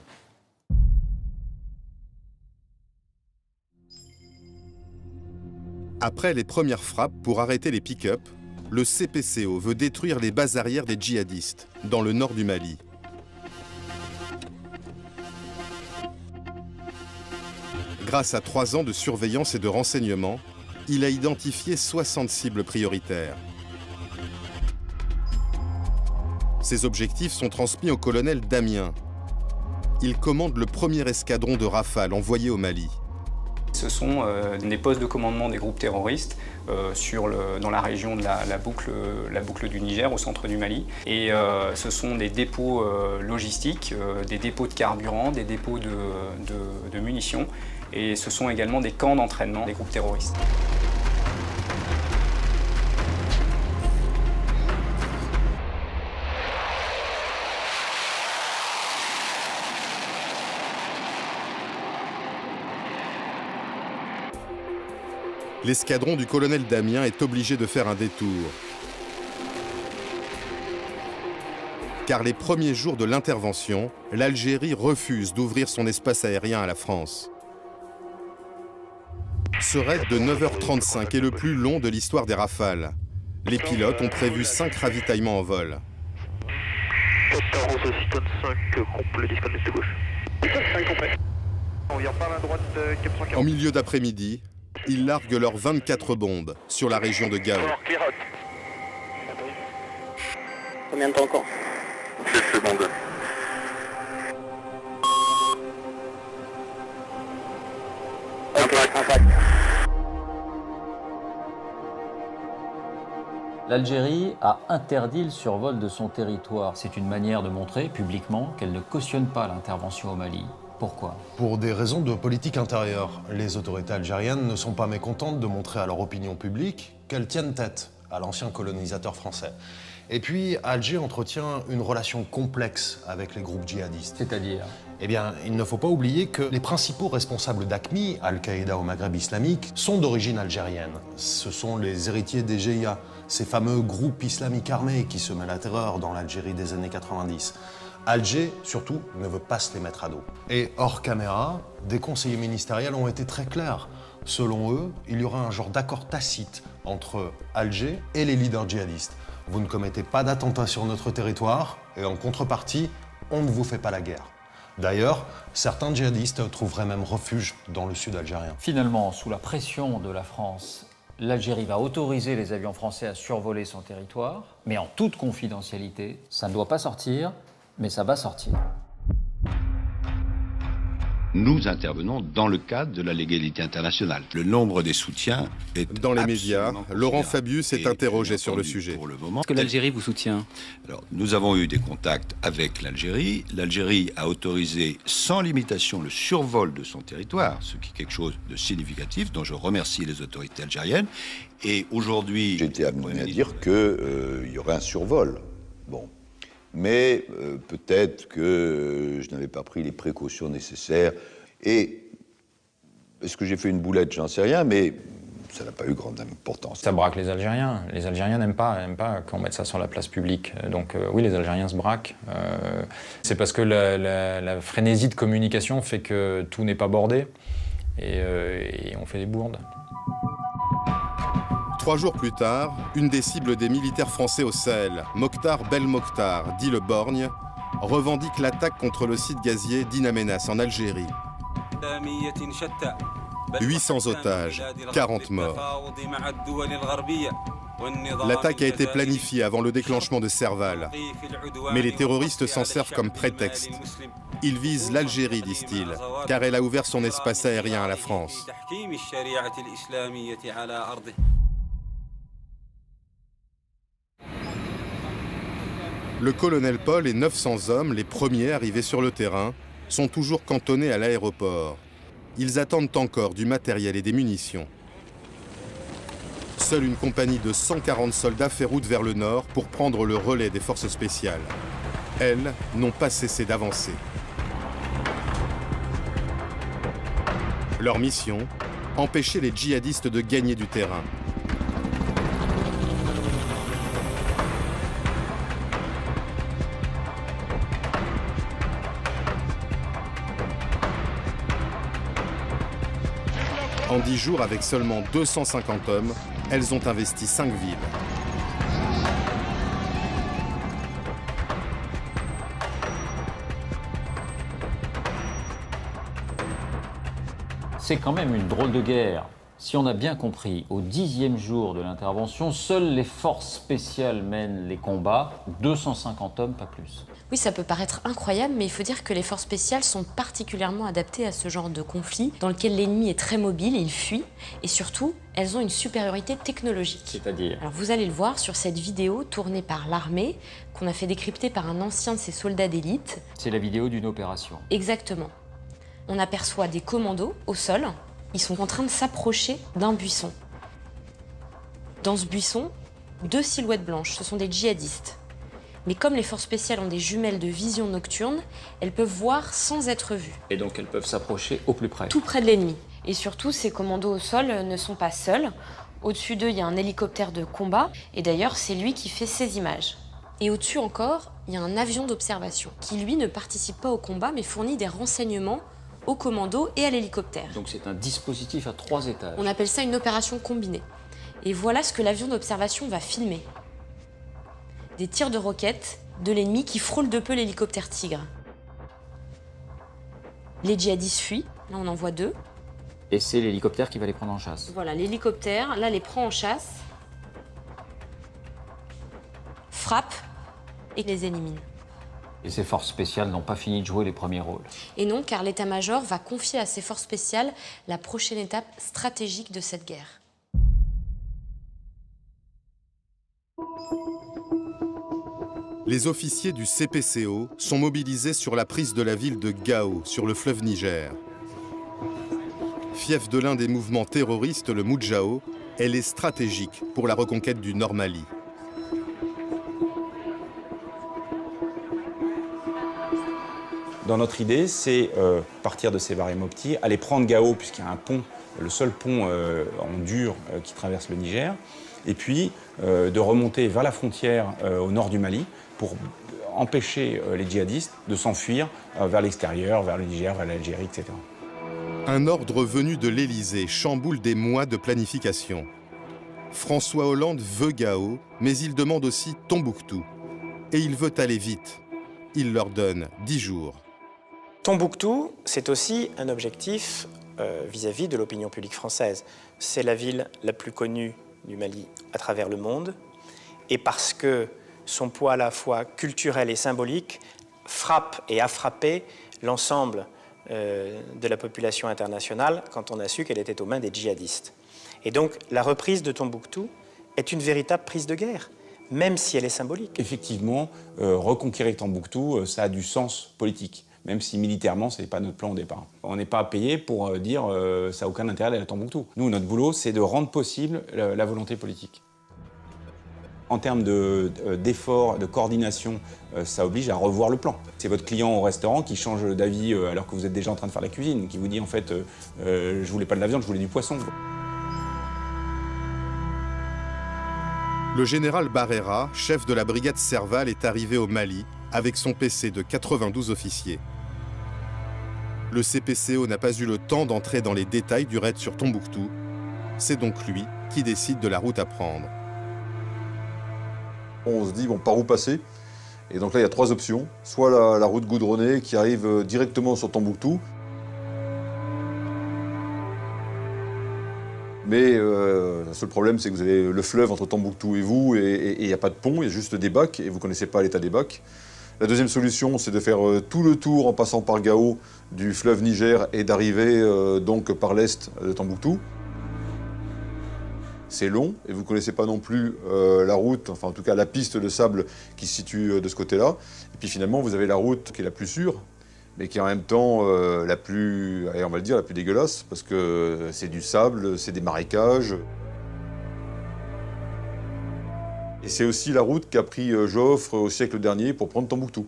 Après les premières frappes pour arrêter les pick-up, le CPCO veut détruire les bases arrières des djihadistes, dans le nord du Mali. Grâce à 3 ans de surveillance et de renseignement, il a identifié 60 cibles prioritaires. Ces objectifs sont transmis au colonel Damien. Il commande le premier escadron de Rafale envoyé au Mali. Ce sont des postes de commandement des groupes terroristes dans la région de la boucle du Niger, au centre du Mali. Et ce sont des dépôts logistiques, des dépôts de carburant, des dépôts de munitions. Et ce sont également des camps d'entraînement des groupes terroristes. L'escadron du colonel Damien est obligé de faire un détour. Car les premiers jours de l'intervention, l'Algérie refuse d'ouvrir son espace aérien à la France. Ce raid de 9h35 est le plus long de l'histoire des Rafales. Les pilotes ont prévu 5 ravitaillements en vol. En milieu d'après-midi, ils larguent leurs 24 bombes sur la région de Gao. Combien de temps encore? 7 secondes. L'Algérie a interdit le survol de son territoire. C'est une manière de montrer publiquement qu'elle ne cautionne pas l'intervention au Mali. Pourquoi? Pour des raisons de politique intérieure. Les autorités algériennes ne sont pas mécontentes de montrer à leur opinion publique qu'elles tiennent tête à l'ancien colonisateur français. Et puis, Alger entretient une relation complexe avec les groupes djihadistes. C'est-à-dire? Eh bien, il ne faut pas oublier que les principaux responsables d'AQMI, Al-Qaïda au Maghreb islamique, sont d'origine algérienne. Ce sont les héritiers des GIA, ces fameux groupes islamiques armés qui semaient la terreur dans l'Algérie des années 90. Alger, surtout, ne veut pas se les mettre à dos. Et hors caméra, des conseillers ministériels ont été très clairs. Selon eux, il y aura un genre d'accord tacite entre Alger et les leaders djihadistes. Vous ne commettez pas d'attentats sur notre territoire et en contrepartie, on ne vous fait pas la guerre. D'ailleurs, certains djihadistes trouveraient même refuge dans le sud algérien. Finalement, sous la pression de la France, l'Algérie va autoriser les avions français à survoler son territoire, mais en toute confidentialité. Ça ne doit pas sortir, mais ça va sortir. Nous intervenons dans le cadre de la légalité internationale. Le nombre des soutiens est Dans les médias, Laurent Fabius s'est interrogé sur le sujet. Pour le moment, est-ce que l'Algérie vous soutient? Alors, nous avons eu des contacts avec l'Algérie. L'Algérie a autorisé sans limitation le survol de son territoire, ce qui est quelque chose de significatif, dont je remercie les autorités algériennes. Et aujourd'hui... J'ai été amené à dire qu'il y aurait un survol. Bon. Mais peut-être que je n'avais pas pris les précautions nécessaires. Et est-ce que j'ai fait une boulette? J'en sais rien, mais ça n'a pas eu grande importance. Ça braque les Algériens. Les Algériens n'aiment pas qu'on mette ça sur la place publique. Donc oui, les Algériens se braquent. C'est parce que la frénésie de communication fait que tout n'est pas bordé. Et on fait des bourdes. 3 jours plus tard, une des cibles des militaires français au Sahel, Mokhtar Belmokhtar, dit le Borgne, revendique l'attaque contre le site gazier d'In Amenas en Algérie. 800 otages, 40 morts. L'attaque a été planifiée avant le déclenchement de Serval. Mais les terroristes s'en servent comme prétexte. Ils visent l'Algérie, disent-ils, car elle a ouvert son espace aérien à la France. Le colonel Paul et 900 hommes, les premiers arrivés sur le terrain, sont toujours cantonnés à l'aéroport. Ils attendent encore du matériel et des munitions. Seule une compagnie de 140 soldats fait route vers le nord pour prendre le relais des forces spéciales. Elles n'ont pas cessé d'avancer. Leur mission, empêcher les djihadistes de gagner du terrain. En 10 jours, avec seulement 250 hommes, elles ont investi 5 villes. C'est quand même une drôle de guerre. Si on a bien compris, au 10e jour de l'intervention, seules les forces spéciales mènent les combats, 250 hommes, pas plus. Oui, ça peut paraître incroyable, mais il faut dire que les forces spéciales sont particulièrement adaptées à ce genre de conflit, dans lequel l'ennemi est très mobile, il fuit, et surtout, elles ont une supériorité technologique. C'est-à-dire? Alors vous allez le voir sur cette vidéo tournée par l'armée, qu'on a fait décrypter par un ancien de ses soldats d'élite. C'est la vidéo d'une opération. Exactement. On aperçoit des commandos au sol, ils sont en train de s'approcher d'un buisson. Dans ce buisson, 2 silhouettes blanches, ce sont des djihadistes. Mais comme les forces spéciales ont des jumelles de vision nocturne, elles peuvent voir sans être vues. Et donc elles peuvent s'approcher au plus près. Tout près de l'ennemi. Et surtout, ces commandos au sol ne sont pas seuls. Au-dessus d'eux, il y a un hélicoptère de combat. Et d'ailleurs, c'est lui qui fait ces images. Et au-dessus encore, il y a un avion d'observation qui, lui, ne participe pas au combat, mais fournit des renseignements aux commandos et à l'hélicoptère. Donc c'est un dispositif à 3 étages. On appelle ça une opération combinée. Et voilà ce que l'avion d'observation va filmer. Des tirs de roquettes de l'ennemi qui frôlent de peu l'hélicoptère Tigre. Les djihadistes fuient, là on en voit 2. Et c'est l'hélicoptère qui va les prendre en chasse. Voilà, l'hélicoptère, là les prend en chasse, frappe et les élimine. Et ces forces spéciales n'ont pas fini de jouer les premiers rôles. Et non, car l'état-major va confier à ces forces spéciales la prochaine étape stratégique de cette guerre. Les officiers du CPCO sont mobilisés sur la prise de la ville de Gao, sur le fleuve Niger. Fief de l'un des mouvements terroristes, le Moudjahou, elle est stratégique pour la reconquête du Nord Mali. Dans notre idée, c'est partir de Sévaré Mopti, aller prendre Gao, puisqu'il y a un pont, le seul pont en dur qui traverse le Niger, et puis de remonter vers la frontière au nord du Mali pour empêcher les djihadistes de s'enfuir vers l'extérieur, vers le Niger, vers l'Algérie, etc. Un ordre venu de l'Élysée chamboule des mois de planification. François Hollande veut Gao, mais il demande aussi Tombouctou. Et il veut aller vite. Il leur donne 10 jours. Tombouctou, c'est aussi un objectif vis-à-vis de l'opinion publique française. C'est la ville la plus connue du Mali à travers le monde. Et parce que son poids à la fois culturel et symbolique frappe et a frappé l'ensemble de la population internationale quand on a su qu'elle était aux mains des djihadistes. Et donc la reprise de Tombouctou est une véritable prise de guerre, même si elle est symbolique. Effectivement, reconquérir Tombouctou, ça a du sens politique, même si militairement, ce n'est pas notre plan au départ. On n'est pas payé pour dire ça n'a aucun intérêt d'aller à Tombouctou. Nous, notre boulot, c'est de rendre possible la volonté politique. En termes d'efforts, de coordination, ça oblige à revoir le plan. C'est votre client au restaurant qui change d'avis alors que vous êtes déjà en train de faire la cuisine, qui vous dit en fait je voulais pas de la viande, je voulais du poisson. Le général Barrera, chef de la brigade Serval, est arrivé au Mali avec son PC de 92 officiers. Le CPCO n'a pas eu le temps d'entrer dans les détails du raid sur Tombouctou. C'est donc lui qui décide de la route à prendre. On se dit, bon, par où passer? Et donc là, il y a 3 options. Soit la route goudronnée qui arrive directement sur Tombouctou. Mais le seul problème, c'est que vous avez le fleuve entre Tombouctou et vous, et il n'y a pas de pont, il y a juste des bacs, et vous ne connaissez pas l'état des bacs. La deuxième solution, c'est de faire tout le tour en passant par Gao du fleuve Niger et d'arriver donc par l'est de Tombouctou. C'est long, et vous ne connaissez pas non plus la route, enfin en tout cas la piste de sable qui se situe de ce côté-là. Et puis finalement, vous avez la route qui est la plus sûre, mais qui est en même temps la plus, allez, on va le dire, la plus dégueulasse, parce que c'est du sable, c'est des marécages. Et c'est aussi la route qu'a pris Joffre au siècle dernier pour prendre Tombouctou.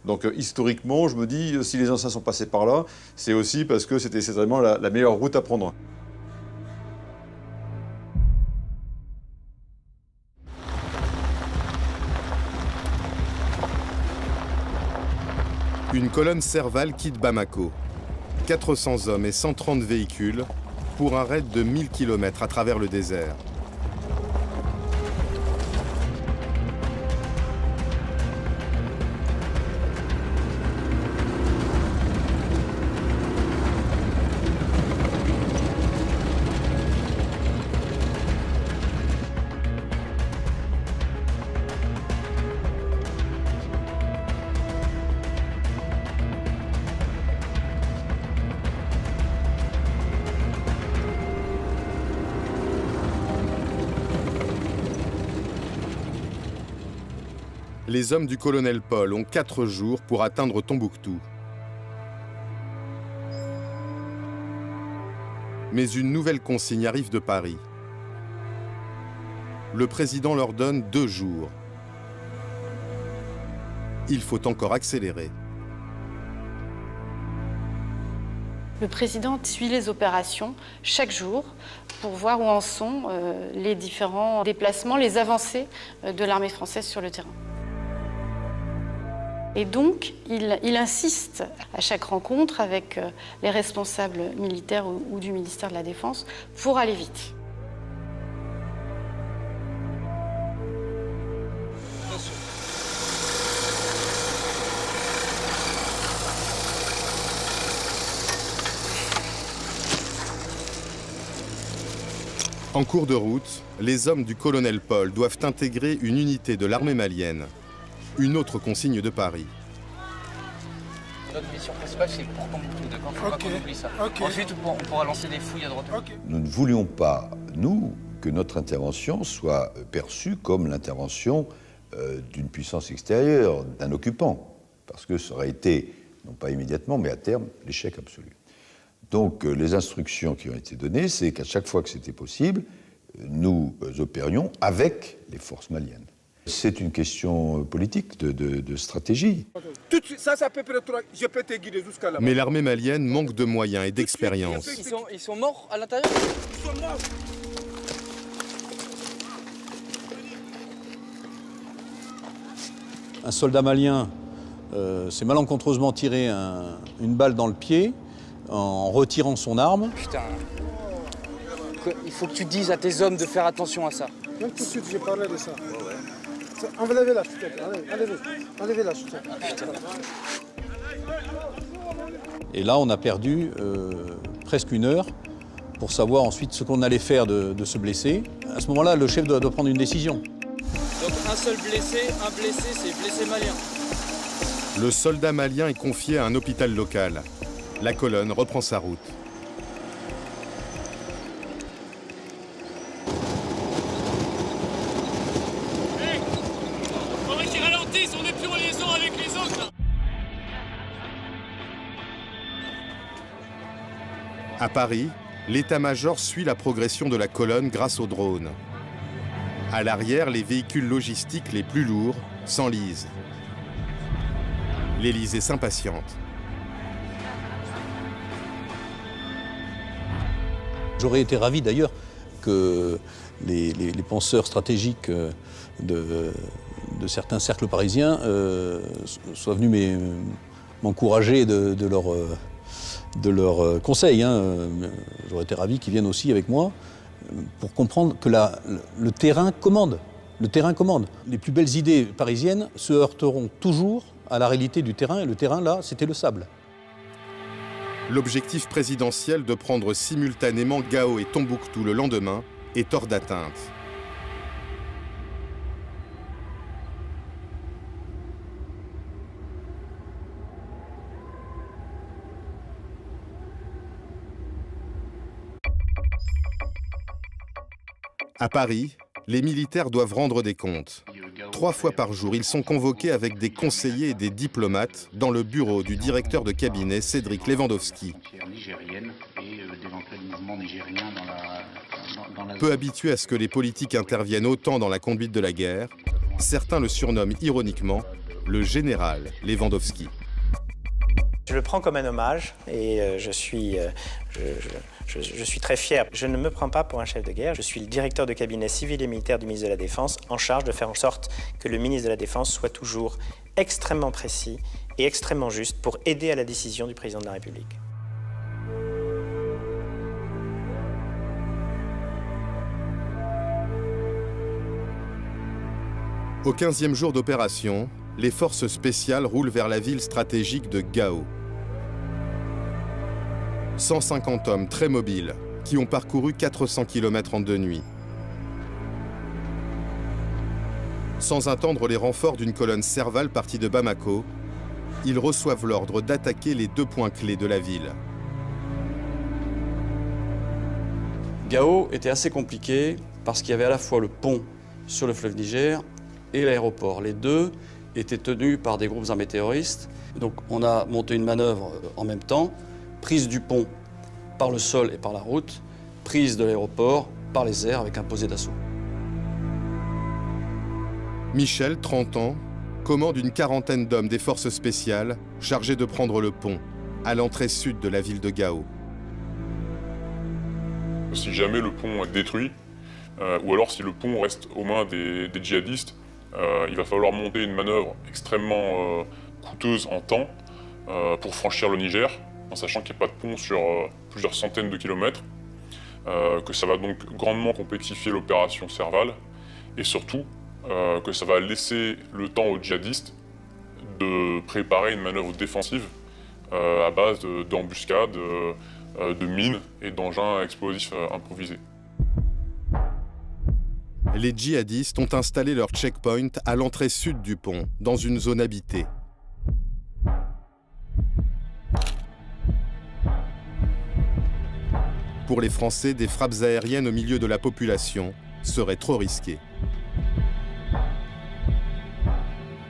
Donc historiquement, je me dis, si les anciens sont passés par là, c'est aussi parce que c'était certainement la meilleure route à prendre. Une colonne Serval quitte Bamako. 400 hommes et 130 véhicules pour un raid de 1000 km à travers le désert. Les hommes du colonel Paul ont 4 jours pour atteindre Tombouctou. Mais une nouvelle consigne arrive de Paris. Le président leur donne 2 jours. Il faut encore accélérer. Le président suit les opérations chaque jour pour voir où en sont les différents déplacements, les avancées de l'armée française sur le terrain. Et donc, il insiste à chaque rencontre avec les responsables militaires ou du ministère de la Défense pour aller vite. En cours de route, les hommes du colonel Paul doivent intégrer une unité de l'armée malienne. Une autre consigne de Paris. Notre mission principale, c'est pour Tombouctou, d'accord? Faut pas qu'on oublie ça. Ensuite, on pourra lancer des fouilles à droite. Nous ne voulions pas, nous, que notre intervention soit perçue comme l'intervention d'une puissance extérieure, d'un occupant, parce que ça aurait été, non pas immédiatement, mais à terme, l'échec absolu. Donc les instructions qui ont été données, c'est qu'à chaque fois que c'était possible, nous opérions avec les forces maliennes. C'est une question politique, de stratégie. Je peux te guider jusqu'à là-bas. Mais l'armée malienne manque de moyens et d'expérience. Ils sont morts à l'intérieur? Ils sont morts. Un soldat malien s'est malencontreusement tiré une balle dans le pied en retirant son arme. Putain. Il faut que tu dises à tes hommes de faire attention à ça. Même tout de suite, j'ai parlé de ça. Enlevez-la, s'il te plaît. Enlevez-la, s'il te plaît. Et là, on a perdu presque 1 heure pour savoir ensuite ce qu'on allait faire de ce blessé. À ce moment-là, le chef doit prendre une décision. Donc un seul blessé, c'est blessé malien. Le soldat malien est confié à un hôpital local. La colonne reprend sa route. Faudrait qu'ils ralentissent, on est plus en liaison avec les autres là. À Paris, l'état-major suit la progression de la colonne grâce aux drones. À l'arrière, les véhicules logistiques les plus lourds s'enlisent. L'Élysée s'impatiente. J'aurais été ravi d'ailleurs que les penseurs stratégiques de certains cercles parisiens soient venus m'encourager de leurs conseils. J'aurais été ravi qu'ils viennent aussi avec moi pour comprendre que le terrain commande. Le terrain commande. Les plus belles idées parisiennes se heurteront toujours à la réalité du terrain, et le terrain, là, c'était le sable. L'objectif présidentiel de prendre simultanément Gao et Tombouctou le lendemain est hors d'atteinte. À Paris, les militaires doivent rendre des comptes. 3 fois par jour, ils sont convoqués avec des conseillers et des diplomates dans le bureau du directeur de cabinet Cédric Lewandowski. Peu habitué à ce que les politiques interviennent autant dans la conduite de la guerre, certains le surnomment ironiquement le général Lewandowski. Je le prends comme un hommage et je suis très fier. Je ne me prends pas pour un chef de guerre. Je suis le directeur de cabinet civil et militaire du ministre de la Défense, en charge de faire en sorte que le ministre de la Défense soit toujours extrêmement précis et extrêmement juste pour aider à la décision du président de la République. Au 15e jour d'opération, les forces spéciales roulent vers la ville stratégique de Gao. 150 hommes très mobiles qui ont parcouru 400 km en 2 nuits. Sans attendre les renforts d'une colonne Serval partie de Bamako, ils reçoivent l'ordre d'attaquer les 2 points clés de la ville. Gao était assez compliqué parce qu'il y avait à la fois le pont sur le fleuve Niger et l'aéroport. Les deux étaient tenus par des groupes armés terroristes. Donc on a monté une manœuvre en même temps, prise du pont par le sol et par la route, prise de l'aéroport par les airs avec un posé d'assaut. Michel, 30 ans, commande une quarantaine d'hommes des forces spéciales chargés de prendre le pont à l'entrée sud de la ville de Gao. Si jamais le pont est détruit, ou alors si le pont reste aux mains des djihadistes, il va falloir monter une manœuvre extrêmement coûteuse en temps pour franchir le Niger, en sachant qu'il n'y a pas de pont sur plusieurs centaines de kilomètres, que ça va donc grandement complexifier l'opération Serval, et surtout que ça va laisser le temps aux djihadistes de préparer une manœuvre défensive à base d'embuscades, de mines et d'engins explosifs improvisés. Les djihadistes ont installé leur checkpoint à l'entrée sud du pont, dans une zone habitée. Pour les Français, des frappes aériennes au milieu de la population seraient trop risquées.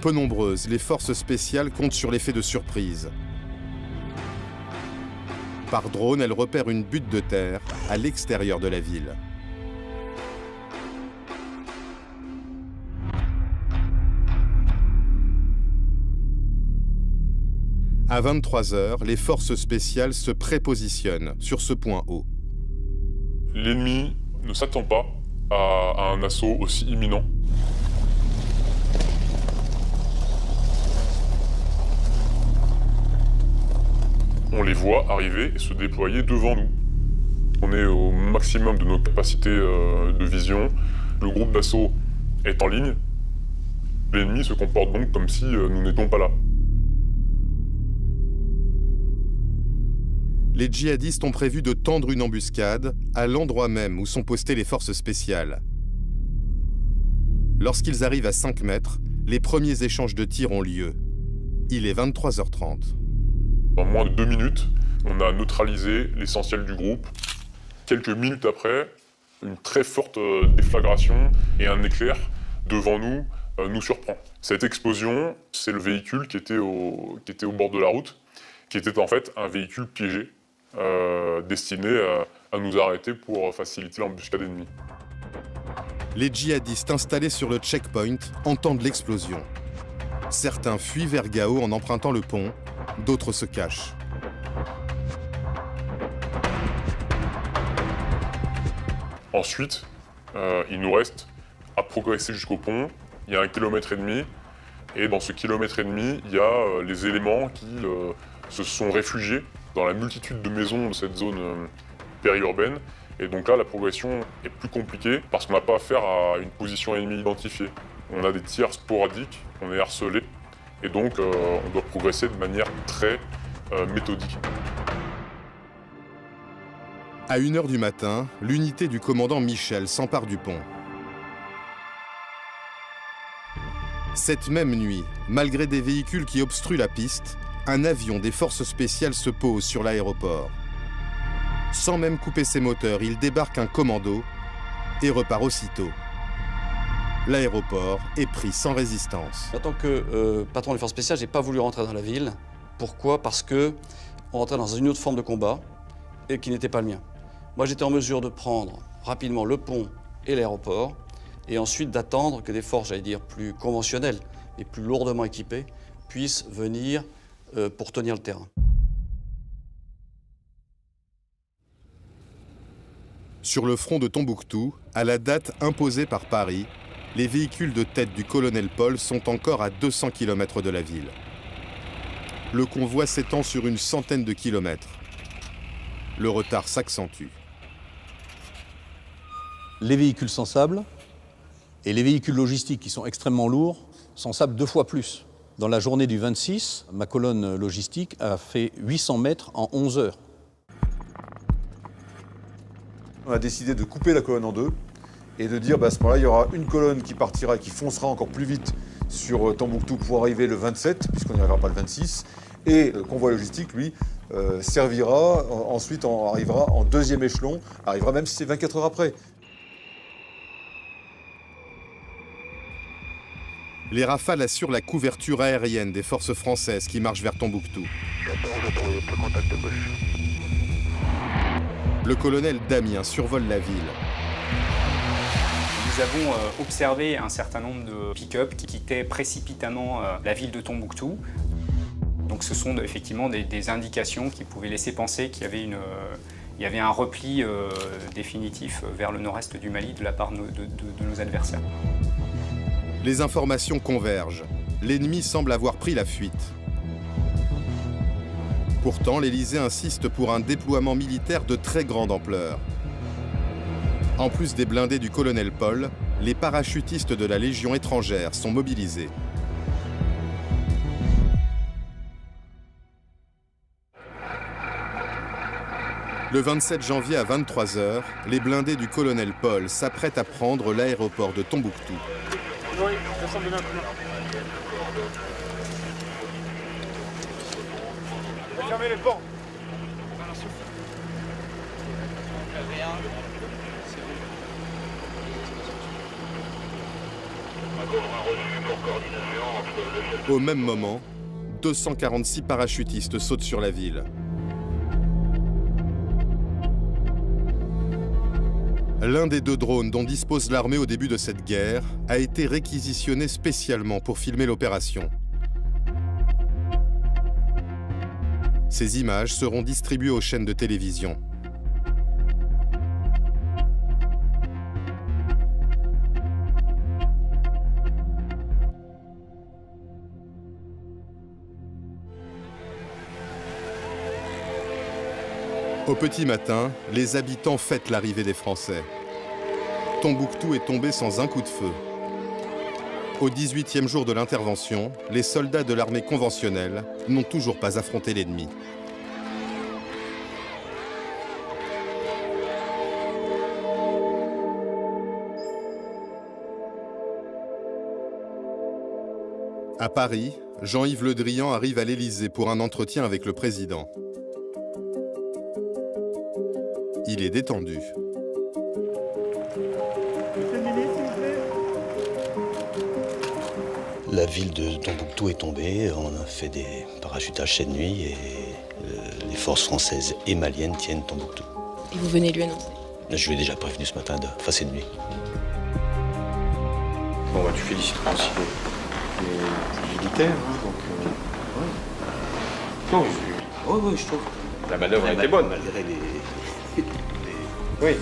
Peu nombreuses, les forces spéciales comptent sur l'effet de surprise. Par drone, elles repèrent une butte de terre à l'extérieur de la ville. À 23 h, les forces spéciales se prépositionnent sur ce point haut. L'ennemi ne s'attend pas à un assaut aussi imminent. On les voit arriver et se déployer devant nous. On est au maximum de nos capacités de vision. Le groupe d'assaut est en ligne. L'ennemi se comporte donc comme si nous n'étions pas là. Les djihadistes ont prévu de tendre une embuscade à l'endroit même où sont postées les forces spéciales. Lorsqu'ils arrivent à 5 mètres, les premiers échanges de tirs ont lieu. Il est 23 h 30. En moins de 2 minutes, on a neutralisé l'essentiel du groupe. Quelques minutes après, une très forte déflagration et un éclair devant nous nous surprend. Cette explosion, c'est le véhicule qui était au bord de la route, qui était en fait un véhicule piégé, destiné à nous arrêter pour faciliter l'embuscade ennemie. Les djihadistes installés sur le checkpoint entendent l'explosion. Certains fuient vers Gao en empruntant le pont, d'autres se cachent. Ensuite, il nous reste à progresser jusqu'au pont. Il y a 1,5 km, et dans ce 1,5 km, il y a les éléments qui se sont réfugiés dans la multitude de maisons de cette zone périurbaine. Et donc là, la progression est plus compliquée parce qu'on n'a pas affaire à une position ennemie identifiée. On a des tirs sporadiques, on est harcelé, et donc on doit progresser de manière très méthodique. À 1 h du matin, l'unité du commandant Michel s'empare du pont. Cette même nuit, malgré des véhicules qui obstruent la piste, un avion des forces spéciales se pose sur l'aéroport. Sans même couper ses moteurs, il débarque un commando et repart aussitôt. L'aéroport est pris sans résistance. En tant que patron des forces spéciales, je n'ai pas voulu rentrer dans la ville. Pourquoi? Parce qu'on rentrait dans une autre forme de combat et qui n'était pas le mien. Moi, j'étais en mesure de prendre rapidement le pont et l'aéroport et ensuite d'attendre que des forces, j'allais dire, plus conventionnelles et plus lourdement équipées puissent venir pour tenir le terrain. Sur le front de Tombouctou, à la date imposée par Paris, les véhicules de tête du colonel Paul sont encore à 200 km de la ville. Le convoi s'étend sur une centaine de kilomètres. Le retard s'accentue. Les véhicules sensables et les véhicules logistiques qui sont extrêmement lourds sensables 2 fois plus. Dans la journée du 26, ma colonne logistique a fait 800 mètres en 11 heures. On a décidé de couper la colonne en deux et de dire à ce moment-là, il y aura une colonne qui partira, qui foncera encore plus vite sur Tombouctou pour arriver le 27, puisqu'on n'y arrivera pas le 26. Et le convoi logistique, lui, servira, ensuite arrivera en deuxième échelon, arrivera même si c'est 24 heures après. Les Rafales assurent la couverture aérienne des forces françaises qui marchent vers Tombouctou. Le colonel Damien survole la ville. Nous avons observé un certain nombre de pick-up qui quittaient précipitamment la ville de Tombouctou. Donc ce sont effectivement des indications qui pouvaient laisser penser qu'il y avait un repli définitif vers le nord-est du Mali de la part de nos adversaires. Les informations convergent. L'ennemi semble avoir pris la fuite. Pourtant, l'Élysée insiste pour un déploiement militaire de très grande ampleur. En plus des blindés du colonel Paul, les parachutistes de la Légion étrangère sont mobilisés. Le 27 janvier à 23 h, les blindés du colonel Paul s'apprêtent à prendre l'aéroport de Tombouctou. Oui, personne de fermez les portes. On a reçu pour coordination entre Au même moment, 246 parachutistes sautent sur la ville. L'un des 2 drones dont dispose l'armée au début de cette guerre a été réquisitionné spécialement pour filmer l'opération. Ces images seront distribuées aux chaînes de télévision. Au petit matin, les habitants fêtent l'arrivée des Français. Tombouctou est tombé sans un coup de feu. Au 18e jour de l'intervention, les soldats de l'armée conventionnelle n'ont toujours pas affronté l'ennemi. À Paris, Jean-Yves Le Drian arrive à l'Élysée pour un entretien avec le président. Il est détendu. La ville de Tombouctou est tombée, on a fait des parachutages cette nuit et les forces françaises et maliennes tiennent Tombouctou. Et vous venez lui annoncer? Je lui ai déjà prévenu ce matin, cette nuit. Bon, bah, tu féliciteras aussi les militaires, hein, donc... Non, oui, je trouve. La manœuvre était bonne. Malgré les... Oui.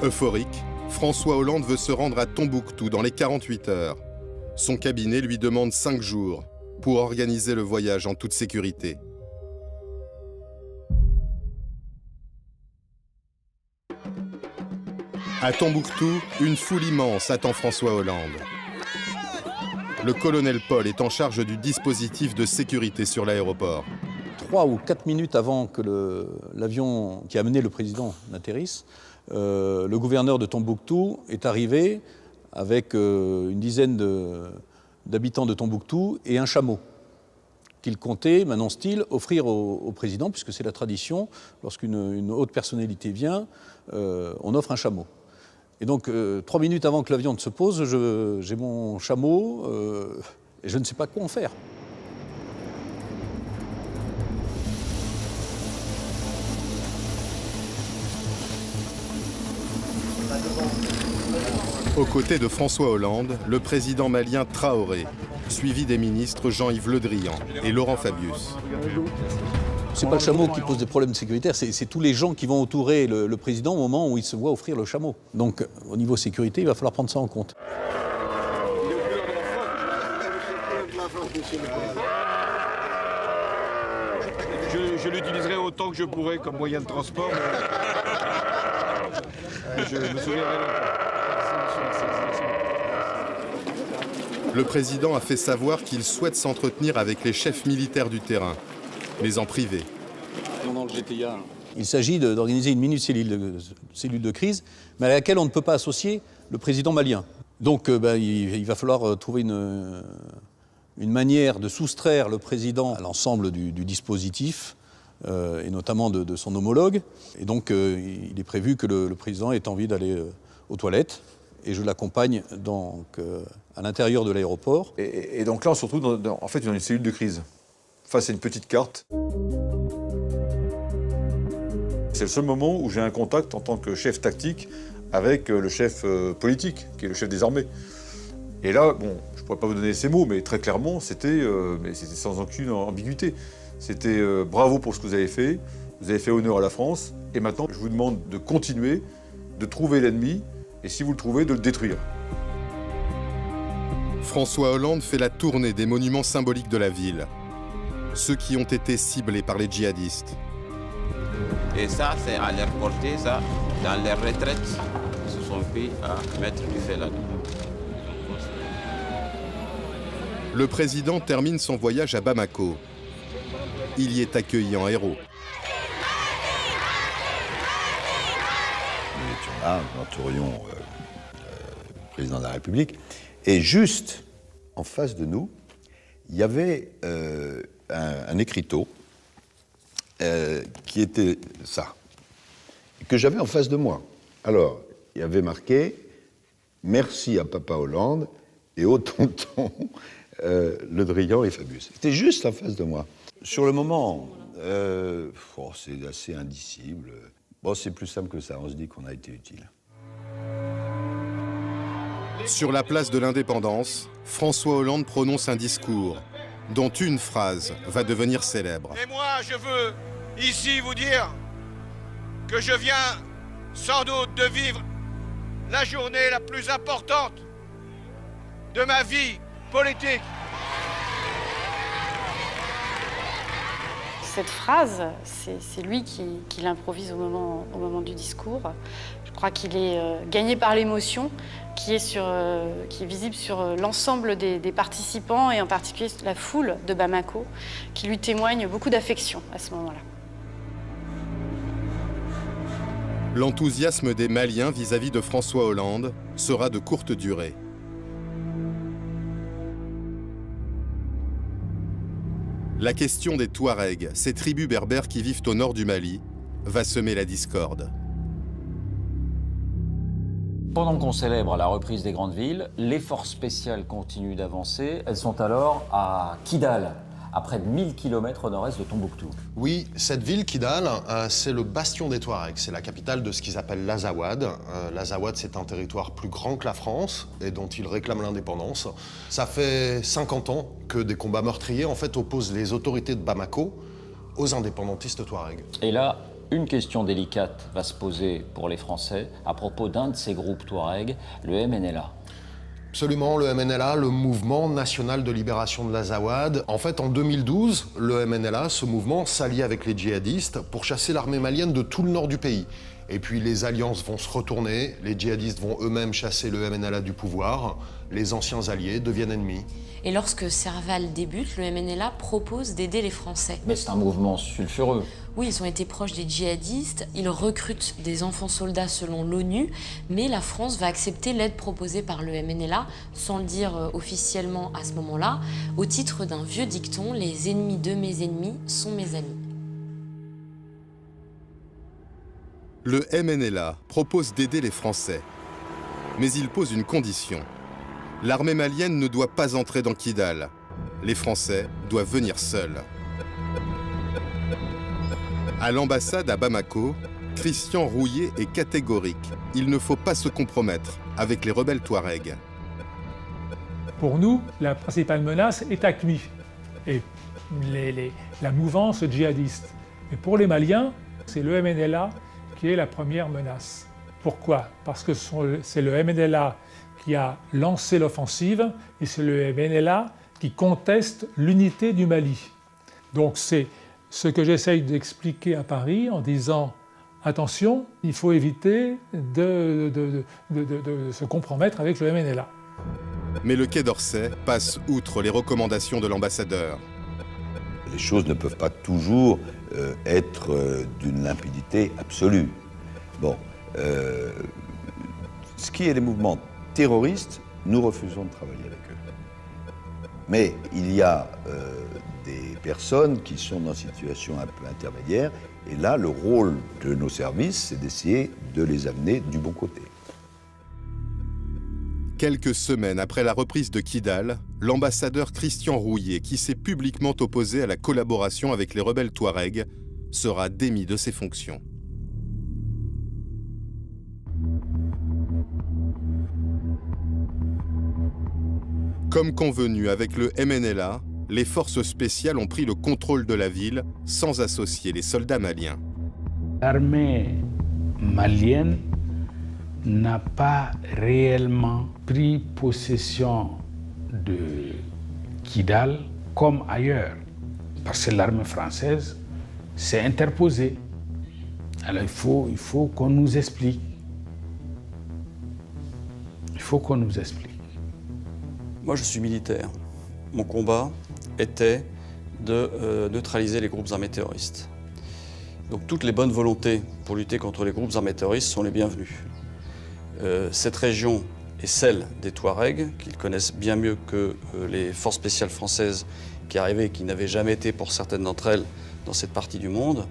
Euphorique, François Hollande veut se rendre à Tombouctou dans les 48 heures. Son cabinet lui demande 5 jours pour organiser le voyage en toute sécurité. À Tombouctou, une foule immense attend François Hollande. Le colonel Paul est en charge du dispositif de sécurité sur l'aéroport. 3 ou 4 minutes avant que l'avion qui a amené le président n'atterrisse, le gouverneur de Tombouctou est arrivé avec une dizaine d'habitants de Tombouctou et un chameau qu'il comptait, m'annonce-t-il, offrir au président, puisque c'est la tradition, lorsqu'une haute personnalité vient, on offre un chameau. Et donc, 3 minutes avant que l'avion ne se pose, j'ai mon chameau et je ne sais pas quoi en faire. Aux côtés de François Hollande, le président malien Traoré, suivi des ministres Jean-Yves Le Drian et Laurent Fabius. C'est pas le chameau qui pose des problèmes sécuritaires, c'est tous les gens qui vont entourer le président au moment où il se voit offrir le chameau. Donc, au niveau sécurité, il va falloir prendre ça en compte. Je l'utiliserai autant que je pourrai comme moyen de transport, mais je me souviendrai longtemps. Le président a fait savoir qu'il souhaite s'entretenir avec les chefs militaires du terrain, mais en privé. Il s'agit d'organiser une mini-cellule de crise, mais à laquelle on ne peut pas associer le président malien. Donc il va falloir trouver une manière de soustraire le président à l'ensemble du dispositif, et notamment de son homologue. Et donc il est prévu que le président ait envie d'aller aux toilettes, et je l'accompagne donc à l'intérieur de l'aéroport. Et donc là, on se retrouve en fait dans une cellule de crise, face à une petite carte. C'est le seul moment où j'ai un contact en tant que chef tactique avec le chef politique, qui est le chef des armées. Et là, bon, je ne pourrais pas vous donner ces mots, mais très clairement, c'était sans aucune ambiguïté. C'était bravo pour ce que vous avez fait honneur à la France, et maintenant, je vous demande de continuer, de trouver l'ennemi, et si vous le trouvez, de le détruire. François Hollande fait la tournée des monuments symboliques de la ville, ceux qui ont été ciblés par les djihadistes. Et ça, c'est à leur portée, ça, dans les retraites, ils se sont pris à mettre du feu là-dedans. Le président termine son voyage à Bamako. Il y est accueilli en héros. Nous étions là, nous entourions le président de la République. Et juste en face de nous, il y avait un écriteau qui était ça, que j'avais en face de moi. Alors, il y avait marqué « Merci à Papa Hollande et au tonton Le Drian et Fabius. C'était juste en face de moi. Sur le moment, c'est assez indicible. Bon, c'est plus simple que ça, on se dit qu'on a été utile. Sur la place de l'Indépendance, François Hollande prononce un discours dont une phrase va devenir célèbre. Et moi, je veux ici vous dire que je viens sans doute de vivre la journée la plus importante de ma vie politique. Cette phrase, c'est lui qui l'improvise au moment du discours. Je crois qu'il est gagné par l'émotion qui est visible sur l'ensemble des participants et en particulier la foule de Bamako qui lui témoigne beaucoup d'affection à ce moment-là. L'enthousiasme des Maliens vis-à-vis de François Hollande sera de courte durée. La question des Touaregs, ces tribus berbères qui vivent au nord du Mali, va semer la discorde. Pendant qu'on célèbre la reprise des grandes villes, les forces spéciales continuent d'avancer. Elles sont alors à Kidal, à près de 1000 km au nord-est de Tombouctou. Oui, cette ville, Kidal, c'est le bastion des Touaregs. C'est la capitale de ce qu'ils appellent l'Azawad. L'Azawad, c'est un territoire plus grand que la France et dont ils réclament l'indépendance. Ça fait 50 ans que des combats meurtriers, en fait, opposent les autorités de Bamako aux indépendantistes Touaregs. Et là, une question délicate va se poser pour les Français à propos d'un de ces groupes Touaregs, le MNLA. Absolument, le MNLA, le Mouvement National de Libération de l'Azawad. En fait, en 2012, le MNLA, ce mouvement, s'allie avec les djihadistes pour chasser l'armée malienne de tout le nord du pays. Et puis les alliances vont se retourner, les djihadistes vont eux-mêmes chasser le MNLA du pouvoir, les anciens alliés deviennent ennemis. Et lorsque Serval débute, le MNLA propose d'aider les Français. Mais c'est un mouvement sulfureux. Oui, ils ont été proches des djihadistes, ils recrutent des enfants soldats selon l'ONU, mais la France va accepter l'aide proposée par le MNLA, sans le dire officiellement à ce moment-là, au titre d'un vieux dicton, les ennemis de mes ennemis sont mes amis. Le MNLA propose d'aider les Français, mais il pose une condition. L'armée malienne ne doit pas entrer dans Kidal. Les Français doivent venir seuls. À l'ambassade à Bamako, Christian Rouillet est catégorique. Il ne faut pas se compromettre avec les rebelles Touaregs. Pour nous, la principale menace est AQMI et la mouvance djihadiste. Et pour les Maliens, c'est le MNLA qui est la première menace. Pourquoi? Parce que c'est le MNLA qui a lancé l'offensive et c'est le MNLA qui conteste l'unité du Mali. Donc c'est ce que j'essaye d'expliquer à Paris en disant « Attention, il faut éviter de se compromettre avec le MNLA ». Mais le Quai d'Orsay passe outre les recommandations de l'ambassadeur. Les choses ne peuvent pas toujours être d'une limpidité absolue. Bon, ce qui est les mouvements terroristes, nous refusons de travailler avec eux. Mais il y a des personnes qui sont dans une situation un peu intermédiaire, et là, le rôle de nos services, c'est d'essayer de les amener du bon côté. Quelques semaines après la reprise de Kidal, l'ambassadeur Christian Rouillet, qui s'est publiquement opposé à la collaboration avec les rebelles Touaregs, sera démis de ses fonctions. Comme convenu avec le MNLA, les forces spéciales ont pris le contrôle de la ville sans associer les soldats maliens. L'armée malienne n'a pas réellement pris possession de Kidal comme ailleurs, parce que l'armée française s'est interposée. Alors il faut qu'on nous explique. Il faut qu'on nous explique. Moi, je suis militaire. Mon combat était de neutraliser les groupes armés terroristes. Donc toutes les bonnes volontés pour lutter contre les groupes armés terroristes sont les bienvenues. Cette région est celle des Touaregs, qu'ils connaissent bien mieux que les forces spéciales françaises qui arrivaient et qui n'avaient jamais été, pour certaines d'entre elles, dans cette partie du monde.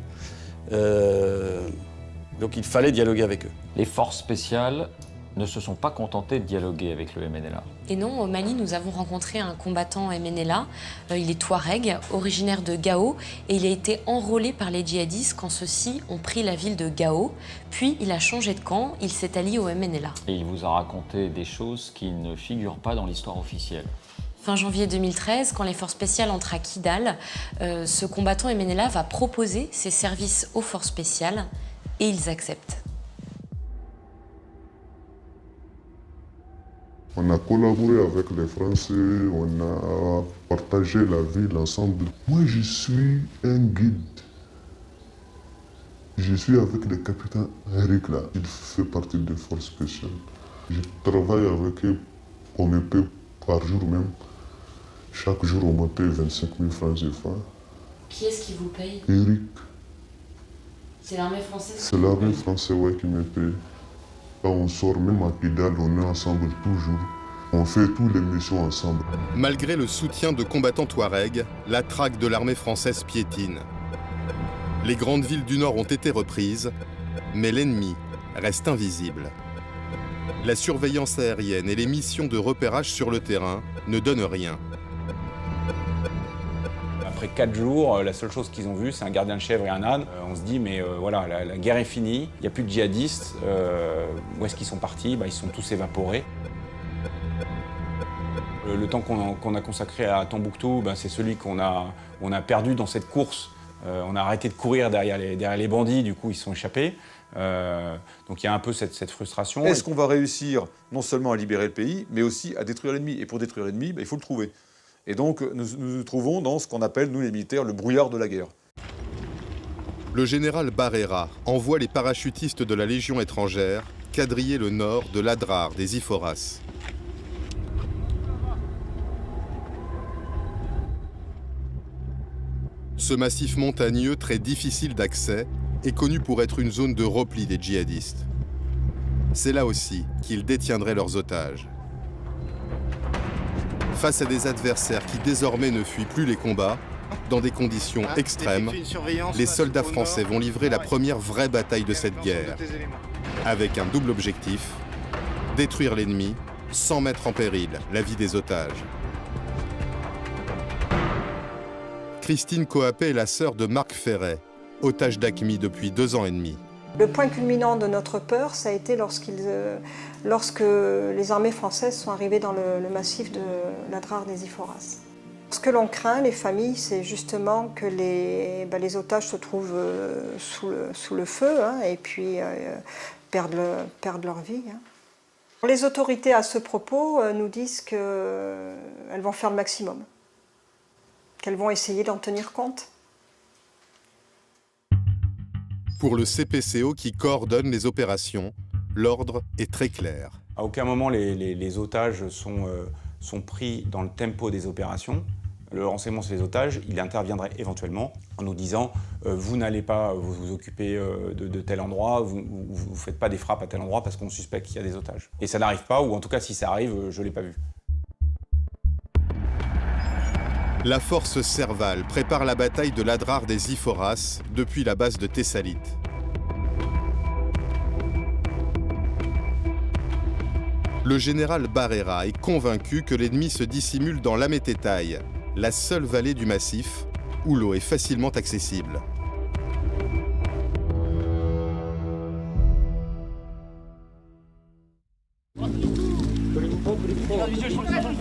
Donc il fallait dialoguer avec eux. Les forces spéciales ne se sont pas contentés de dialoguer avec le MNLA. Et non, au Mali, nous avons rencontré un combattant MNLA. Il est Touareg, originaire de Gao, et il a été enrôlé par les djihadistes quand ceux-ci ont pris la ville de Gao. Puis il a changé de camp, il s'est allié au MNLA. Et il vous a raconté des choses qui ne figurent pas dans l'histoire officielle. Fin janvier 2013, quand les forces spéciales entrent à Kidal, ce combattant MNLA va proposer ses services aux forces spéciales et ils acceptent. On a collaboré avec les Français, on a partagé la ville ensemble. Moi, je suis un guide. Je suis avec le capitaine Eric là. Il fait partie des forces spéciales. Je travaille avec eux, on me paie par jour même. Chaque jour, on me paie 25 000 francs CFA. Qui est-ce qui vous paye? Eric. C'est l'armée française? C'est l'armée française, ouais, qui me paye. Quand on sort, même à Kidal, on est ensemble toujours. On fait toutes les missions ensemble. Malgré le soutien de combattants touaregs, la traque de l'armée française piétine. Les grandes villes du Nord ont été reprises, mais l'ennemi reste invisible. La surveillance aérienne et les missions de repérage sur le terrain ne donnent rien. Après 4 jours, la seule chose qu'ils ont vue, c'est un gardien de chèvre et un âne. On se dit, mais voilà, la guerre est finie, il n'y a plus de djihadistes. Où est-ce qu'ils sont partis? Ils sont tous évaporés. Le temps qu'on a consacré à Tombouctou, c'est celui qu'on a perdu dans cette course. On a arrêté de courir derrière les bandits, du coup ils sont échappés. Donc il y a un peu cette frustration. Est-ce qu'on va réussir non seulement à libérer le pays, mais aussi à détruire l'ennemi? Et pour détruire l'ennemi, il faut le trouver. Et donc nous nous trouvons dans ce qu'on appelle, nous les militaires, le brouillard de la guerre. Le général Barrera envoie les parachutistes de la Légion étrangère quadriller le nord de l'Adrar des Iforas. Ce massif montagneux très difficile d'accès est connu pour être une zone de repli des djihadistes. C'est là aussi qu'ils détiendraient leurs otages. Face à des adversaires qui désormais ne fuient plus les combats, dans des conditions extrêmes, les soldats français vont livrer la première vraie bataille de cette guerre, avec un double objectif, détruire l'ennemi sans mettre en péril la vie des otages. Christine Coapé est la sœur de Marc Ferret, otage d'AQMI depuis 2 ans et demi. Le point culminant de notre peur, ça a été lorsque les armées françaises sont arrivées dans le massif de l'Adrar des Iforas. Ce que l'on craint, les familles, c'est justement que les otages se trouvent sous le feu et puis perdent leur vie. Les autorités, à ce propos, nous disent qu'elles vont faire le maximum, qu'elles vont essayer d'en tenir compte. Pour le CPCO qui coordonne les opérations, l'ordre est très clair. À aucun moment les otages sont pris dans le tempo des opérations. Le renseignement sur les otages, il interviendrait éventuellement en nous disant vous n'allez pas vous occuper de tel endroit, vous ne faites pas des frappes à tel endroit parce qu'on suspecte qu'il y a des otages. Et ça n'arrive pas, ou en tout cas si ça arrive, je ne l'ai pas vu. La force Serval prépare la bataille de l'Adrar des Iforas depuis la base de Thessalite. Le général Barrera est convaincu que l'ennemi se dissimule dans l'Amététaï, la seule vallée du massif où l'eau est facilement accessible.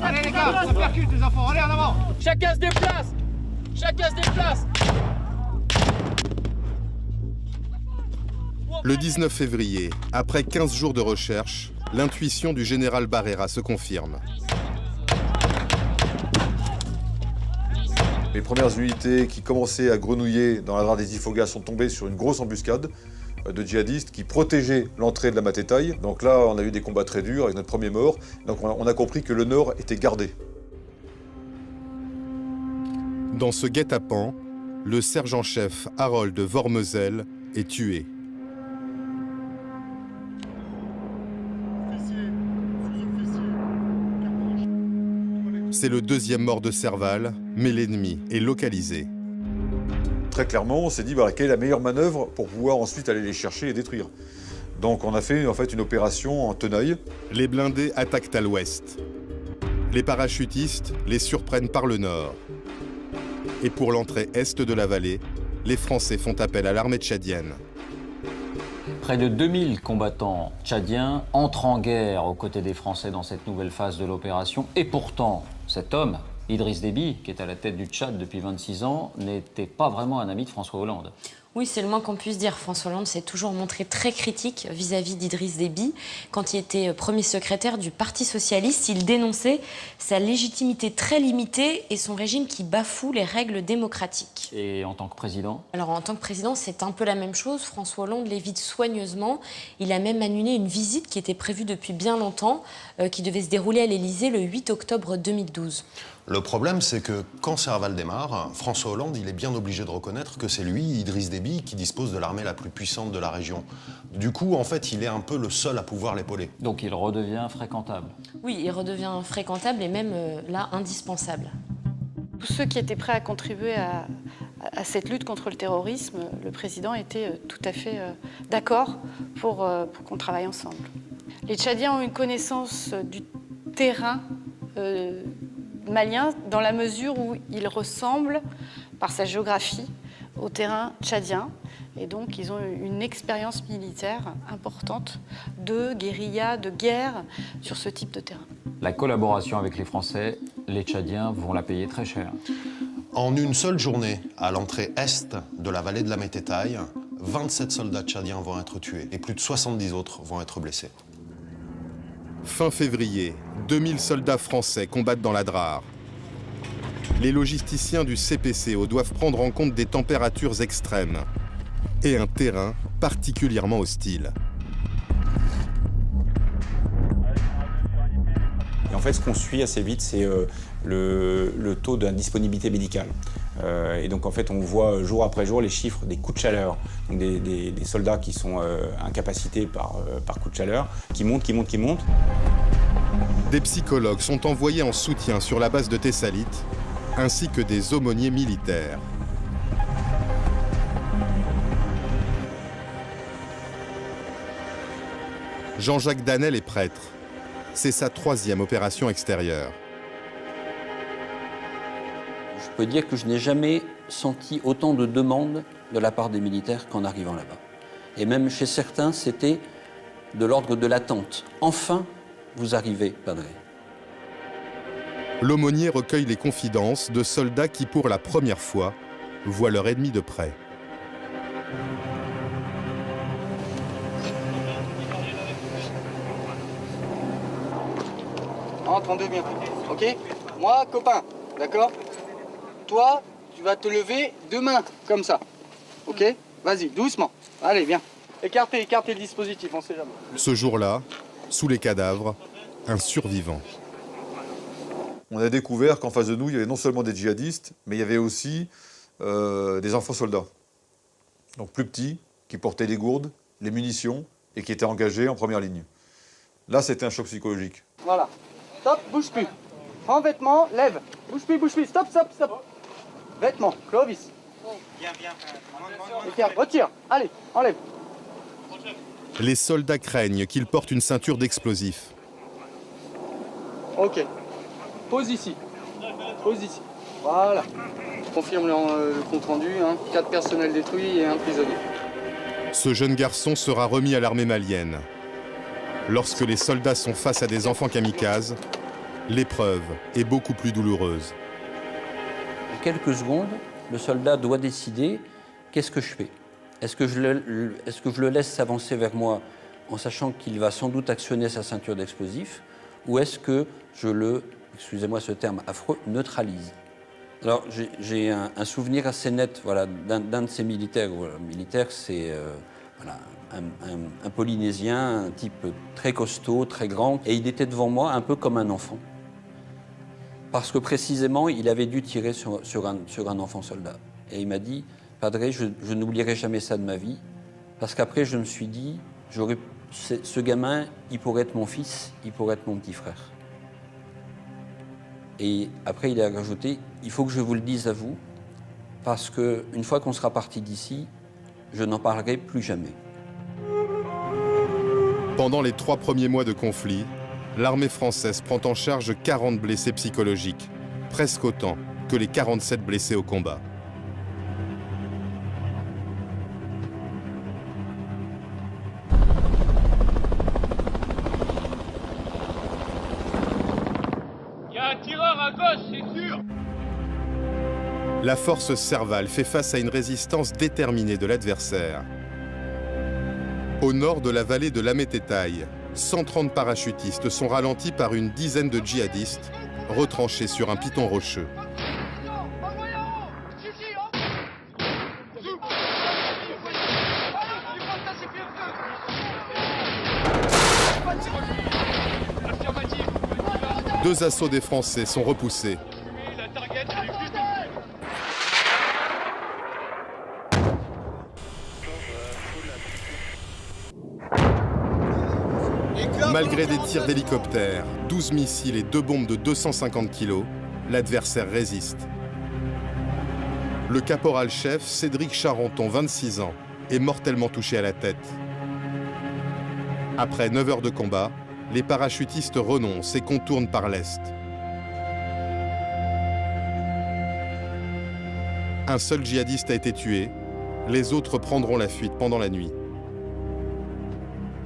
Allez les gars, ça percute les enfants, allez en avant. Chacun se déplace. Chacun se déplace. Le 19 février, après 15 jours de recherche, l'intuition du général Barrera se confirme. Les premières unités qui commençaient à grenouiller dans l'Adrar des Ifogas sont tombées sur une grosse embuscade de djihadistes qui protégeaient l'entrée de la Matétaï. Donc là, on a eu des combats très durs avec notre premier mort. Donc on a compris que le nord était gardé. Dans ce guet-apens, le sergent-chef Harold Vormesel est tué. C'est le 2e mort de Serval, mais l'ennemi est localisé. Très clairement, on s'est dit quelle est la meilleure manœuvre pour pouvoir ensuite aller les chercher et détruire. Donc on a fait en fait une opération en tenaille. Les blindés attaquent à l'ouest. Les parachutistes les surprennent par le nord. Et pour l'entrée est de la vallée, les Français font appel à l'armée tchadienne. Près de 2000 combattants tchadiens entrent en guerre aux côtés des Français dans cette nouvelle phase de l'opération. Et pourtant, cet homme, Idriss Déby, qui est à la tête du Tchad depuis 26 ans, n'était pas vraiment un ami de François Hollande. Oui, c'est le moins qu'on puisse dire. François Hollande s'est toujours montré très critique vis-à-vis d'Idriss Déby. Quand il était premier secrétaire du Parti socialiste, il dénonçait sa légitimité très limitée et son régime qui bafoue les règles démocratiques. Et en tant que président ? Alors en tant que président, c'est un peu la même chose. François Hollande l'évite soigneusement. Il a même annulé une visite qui était prévue depuis bien longtemps, qui devait se dérouler à l'Élysée le 8 octobre 2012. Le problème, c'est que quand Serval démarre, François Hollande, il est bien obligé de reconnaître que c'est lui, Idriss Déby, qui dispose de l'armée la plus puissante de la région. Du coup, en fait, il est un peu le seul à pouvoir l'épauler. Donc il redevient fréquentable. Oui, il redevient fréquentable et même, là, indispensable. Tous ceux qui étaient prêts à contribuer à cette lutte contre le terrorisme, le président était tout à fait d'accord pour qu'on travaille ensemble. Les Tchadiens ont une connaissance du terrain malien dans la mesure où il ressemble, par sa géographie, au terrain tchadien. Et donc, ils ont une expérience militaire importante de guérilla, de guerre sur ce type de terrain. La collaboration avec les Français, les Tchadiens vont la payer très cher. En une seule journée, à l'entrée est de la vallée de la Mététaille, 27 soldats tchadiens vont être tués et plus de 70 autres vont être blessés. Fin février, 2000 soldats français combattent dans la Drare. Les logisticiens du CPCO doivent prendre en compte des températures extrêmes et un terrain particulièrement hostile. Et en fait, ce qu'on suit assez vite, c'est le taux d'indisponibilité médicale. Et donc, en fait, on voit jour après jour les chiffres des coups de chaleur. Donc, des soldats qui sont incapacités par coup de chaleur, qui montent. Des psychologues sont envoyés en soutien sur la base de Thessalite, ainsi que des aumôniers militaires. Jean-Jacques Danel est prêtre. C'est sa 3e opération extérieure. Je peux dire que je n'ai jamais senti autant de demandes de la part des militaires qu'en arrivant là-bas. Et même chez certains, c'était de l'ordre de l'attente. Enfin, vous arrivez, Padre. L'aumônier recueille les confidences de soldats qui, pour la première fois, voient leur ennemi de près. Entendez bien, ok? Moi, copain, d'accord? Toi, tu vas te lever 2 mains, comme ça, ok? Vas-y, doucement. Allez, viens. Écartez le dispositif, on sait jamais. Ce jour-là, sous les cadavres, un survivant. On a découvert qu'en face de nous, il y avait non seulement des djihadistes, mais il y avait aussi des enfants soldats. Donc plus petits, qui portaient les gourdes, les munitions, et qui étaient engagés en première ligne. Là, c'était un choc psychologique. Voilà. Stop, bouge plus. Prends vêtements, lève. Bouge plus. Stop. Vêtements, Clovis. Viens. Écarte, retire. Allez, enlève. Les soldats craignent qu'il porte une ceinture d'explosifs. Ok. Pose ici. Voilà. Confirme le compte rendu. 4 personnels détruits et 1 prisonnier. Ce jeune garçon sera remis à l'armée malienne. Lorsque les soldats sont face à des enfants kamikazes, l'épreuve est beaucoup plus douloureuse. En quelques secondes, le soldat doit décider qu'est-ce que je fais. Est-ce que je le laisse s'avancer vers moi en sachant qu'il va sans doute actionner sa ceinture d'explosifs, ou est-ce que je le, excusez-moi ce terme affreux, neutralise? Alors j'ai un souvenir assez net d'un de ces militaires. Militaire, c'est un Polynésien, un type très costaud, très grand, et il était devant moi un peu comme un enfant. Parce que précisément, il avait dû tirer sur un enfant soldat. Et il m'a dit, Padre, je n'oublierai jamais ça de ma vie, parce qu'après je me suis dit, ce gamin, il pourrait être mon fils, il pourrait être mon petit frère. Et après, il a rajouté, il faut que je vous le dise à vous, parce qu'une fois qu'on sera parti d'ici, je n'en parlerai plus jamais. Pendant les 3 premiers mois de conflit, l'armée française prend en charge 40 blessés psychologiques, presque autant que les 47 blessés au combat. Il y a un tireur à gauche, c'est sûr. La force Serval fait face à une résistance déterminée de l'adversaire. Au nord de la vallée de l'Amététaï, 130 parachutistes sont ralentis par une dizaine de djihadistes retranchés sur un piton rocheux. Deux assauts des Français sont repoussés. Malgré des tirs d'hélicoptères, 12 missiles et 2 bombes de 250 kg, l'adversaire résiste. Le caporal-chef Cédric Charenton, 26 ans, est mortellement touché à la tête. Après 9 heures de combat, les parachutistes renoncent et contournent par l'est. Un seul djihadiste a été tué, les autres prendront la fuite pendant la nuit.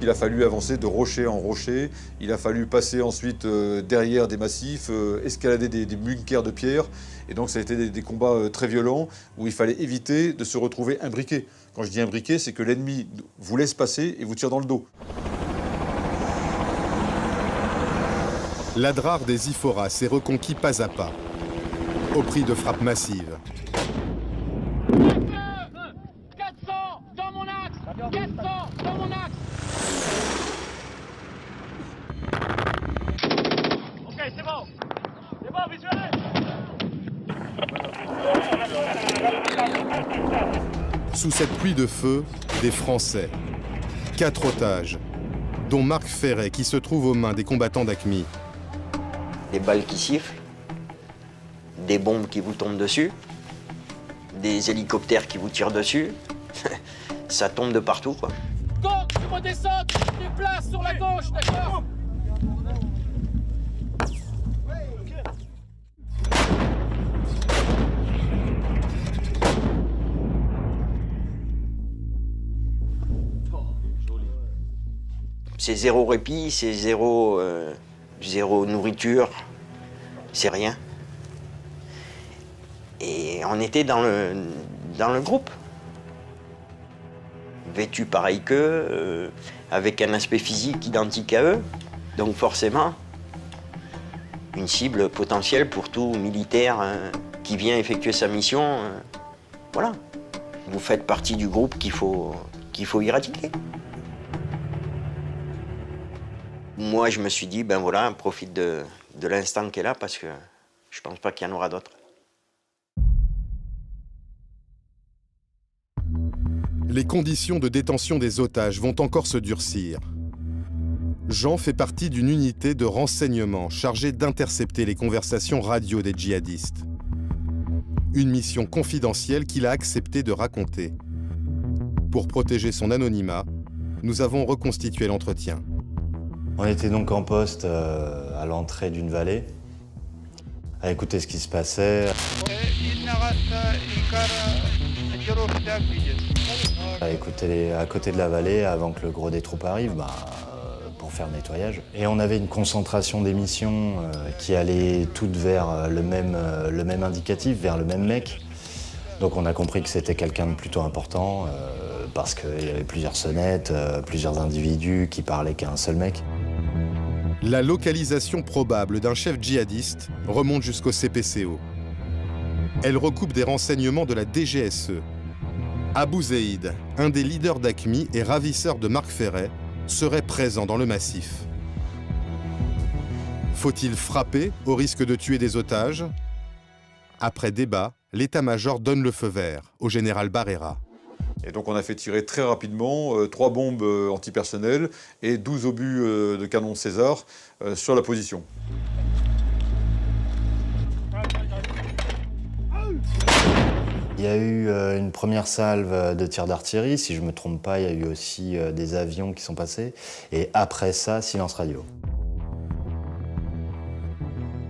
Il a fallu avancer de rocher en rocher, il a fallu passer ensuite derrière des massifs, escalader des bunkers de pierre. Et donc ça a été des combats très violents où il fallait éviter de se retrouver imbriqué. Quand je dis imbriqué, c'est que l'ennemi vous laisse passer et vous tire dans le dos. L'Adrar des Iphoras est reconquis pas à pas, au prix de frappes massives. 400 dans mon axe, 400 dans mon axe. Ok, c'est bon, visuel. Sous cette pluie de feu, des Français. 4 otages, dont Marc Ferret qui se trouve aux mains des combattants d'AQMI. Des balles qui sifflent, des bombes qui vous tombent dessus, des hélicoptères qui vous tirent dessus. Ça tombe de partout, quoi. Donc, tu redescends, tu te déplaces sur la gauche, d'accord? C'est zéro répit, c'est zéro nourriture, c'est rien. Et on était dans le groupe. Vêtus pareil qu'eux, avec un aspect physique identique à eux. Donc forcément, une cible potentielle pour tout militaire qui vient effectuer sa mission. Voilà. Vous faites partie du groupe qu'il faut éradiquer. Moi, je me suis dit, ben voilà, profite de l'instant qui est là parce que je pense pas qu'il y en aura d'autres. Les conditions de détention des otages vont encore se durcir. Jean fait partie d'une unité de renseignement chargée d'intercepter les conversations radio des djihadistes. Une mission confidentielle qu'il a accepté de raconter. Pour protéger son anonymat, nous avons reconstitué l'entretien. On était donc en poste à l'entrée d'une vallée, à écouter ce qui se passait. À écouter à côté de la vallée avant que le gros des troupes arrive pour faire le nettoyage. Et on avait une concentration d'émissions qui allait toutes vers le même indicatif, vers le même mec. Donc on a compris que c'était quelqu'un de plutôt important parce qu'il y avait plusieurs sonnettes, plusieurs individus qui parlaient qu'à un seul mec. La localisation probable d'un chef djihadiste remonte jusqu'au CPCO. Elle recoupe des renseignements de la DGSE. Abou Zeid, un des leaders d'AQMI et ravisseur de Marc Ferret, serait présent dans le massif. Faut-il frapper au risque de tuer des otages? Après débat, l'état-major donne le feu vert au général Barrera. Et donc on a fait tirer très rapidement 3 bombes antipersonnelles et 12 obus de canon César sur la position. Il y a eu une première salve de tirs d'artillerie, si je ne me trompe pas, il y a eu aussi des avions qui sont passés. Et après ça, silence radio.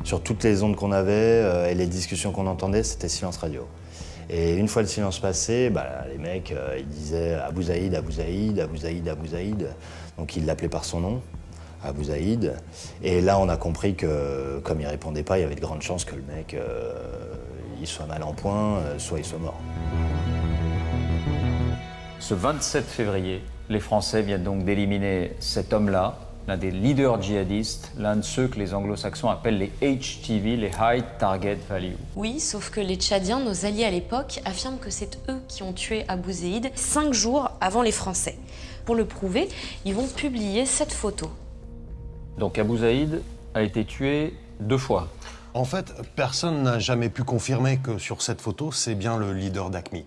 Sur toutes les ondes qu'on avait et les discussions qu'on entendait, c'était silence radio. Et une fois le silence passé, les mecs, ils disaient Abou Zaïd, Abou Zaïd, Abou Zaïd, Abou Zaïd. Donc ils l'appelaient par son nom, Abou Zaïd. Et là, on a compris que, comme il répondait pas, il y avait de grandes chances que le mec, il soit mal en point, soit il soit mort. Ce 27 février, les Français viennent donc d'éliminer cet homme-là, l'un des leaders djihadistes, l'un de ceux que les anglo-saxons appellent les HTV, les High Target Value. Oui, sauf que les Tchadiens, nos alliés à l'époque, affirment que c'est eux qui ont tué Abou Zaïd 5 jours avant les Français. Pour le prouver, ils vont publier cette photo. Donc Abou Zaïd a été tué 2 fois. En fait, personne n'a jamais pu confirmer que sur cette photo, c'est bien le leader d'AQMI.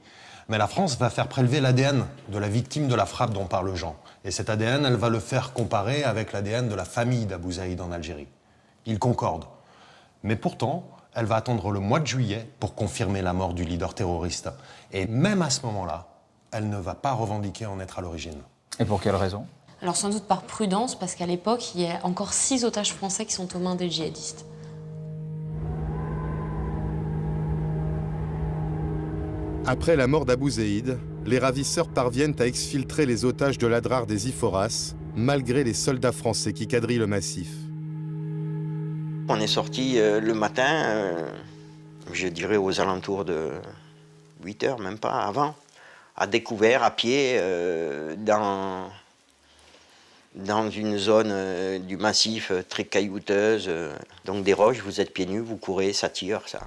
Mais la France va faire prélever l'ADN de la victime de la frappe dont parle Jean. Et cet ADN, elle va le faire comparer avec l'ADN de la famille d'Abou Zaïd en Algérie. Ils concordent. Mais pourtant, elle va attendre le mois de juillet pour confirmer la mort du leader terroriste. Et même à ce moment-là, elle ne va pas revendiquer en être à l'origine. Et pour quelle raison ? Alors sans doute par prudence, parce qu'à l'époque, il y a encore 6 otages français qui sont aux mains des djihadistes. Après la mort d'Abou Zaïd, les ravisseurs parviennent à exfiltrer les otages de l'Adrar des Iforas, malgré les soldats français qui quadrillent le massif. On est sorti le matin, je dirais aux alentours de 8 heures, même pas avant, à découvert, à pied, dans une zone du massif très caillouteuse. Donc des roches, vous êtes pieds nus, vous courez, ça tire, ça.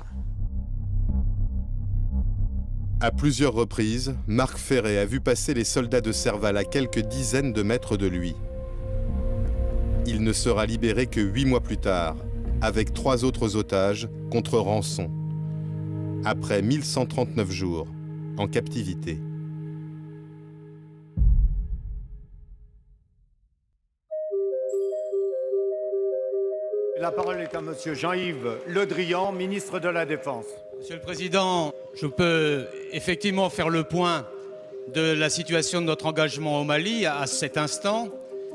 À plusieurs reprises, Marc Ferré a vu passer les soldats de Serval à quelques dizaines de mètres de lui. Il ne sera libéré que 8 mois plus tard, avec 3 autres otages contre rançon, après 1139 jours en captivité. La parole est à monsieur Jean-Yves Le Drian, ministre de la Défense. Monsieur le Président, je peux effectivement faire le point de la situation de notre engagement au Mali à cet instant.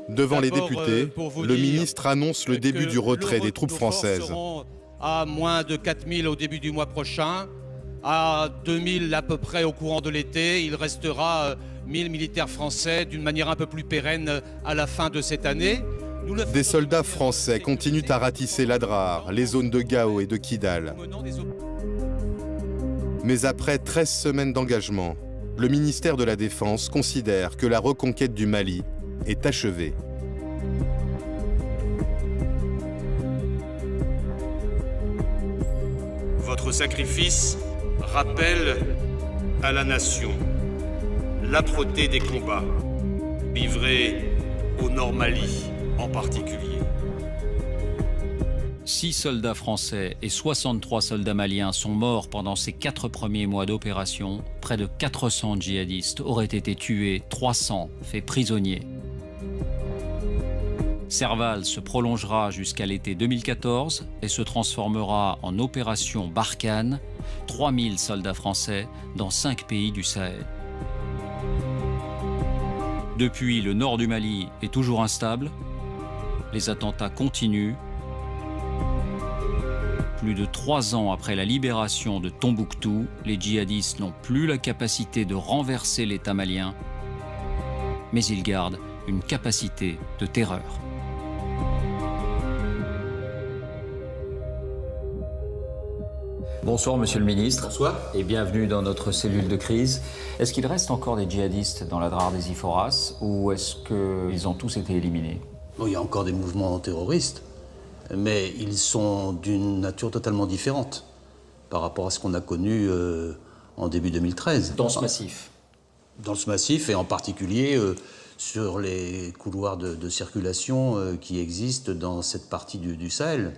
Devant les députés, le ministre annonce le début du retrait des troupes françaises. À moins de 4000 au début du mois prochain, à 2000 à peu près au courant de l'été. Il restera 1000 militaires français d'une manière un peu plus pérenne à la fin de cette année. Des soldats français continuent à ratisser l'Adrar, les zones de Gao et de Kidal. Mais après 13 semaines d'engagement, le ministère de la Défense considère que la reconquête du Mali est achevée. Votre sacrifice rappelle à la nation l'âpreté des combats livrés au Nord Mali en particulier. 6 soldats français et 63 soldats maliens sont morts pendant ces 4 premiers mois d'opération. Près de 400 djihadistes auraient été tués, 300 faits prisonniers. Serval se prolongera jusqu'à l'été 2014 et se transformera en opération Barkhane, 3000 soldats français dans 5 pays du Sahel. Depuis, le nord du Mali est toujours instable. Les attentats continuent. Plus de 3 ans après la libération de Tombouctou, les djihadistes n'ont plus la capacité de renverser l'État malien, mais ils gardent une capacité de terreur. Bonsoir Monsieur le Ministre. Bonsoir. Et bienvenue dans notre cellule de crise. Est-ce qu'il reste encore des djihadistes dans l'Adrar des Iforas ou est-ce qu'ils ont tous été éliminés? Il y a encore des mouvements terroristes, mais ils sont d'une nature totalement différente par rapport à ce qu'on a connu en début 2013. Dans ce massif? Dans ce massif, et en particulier sur les couloirs de circulation qui existent dans cette partie du Sahel.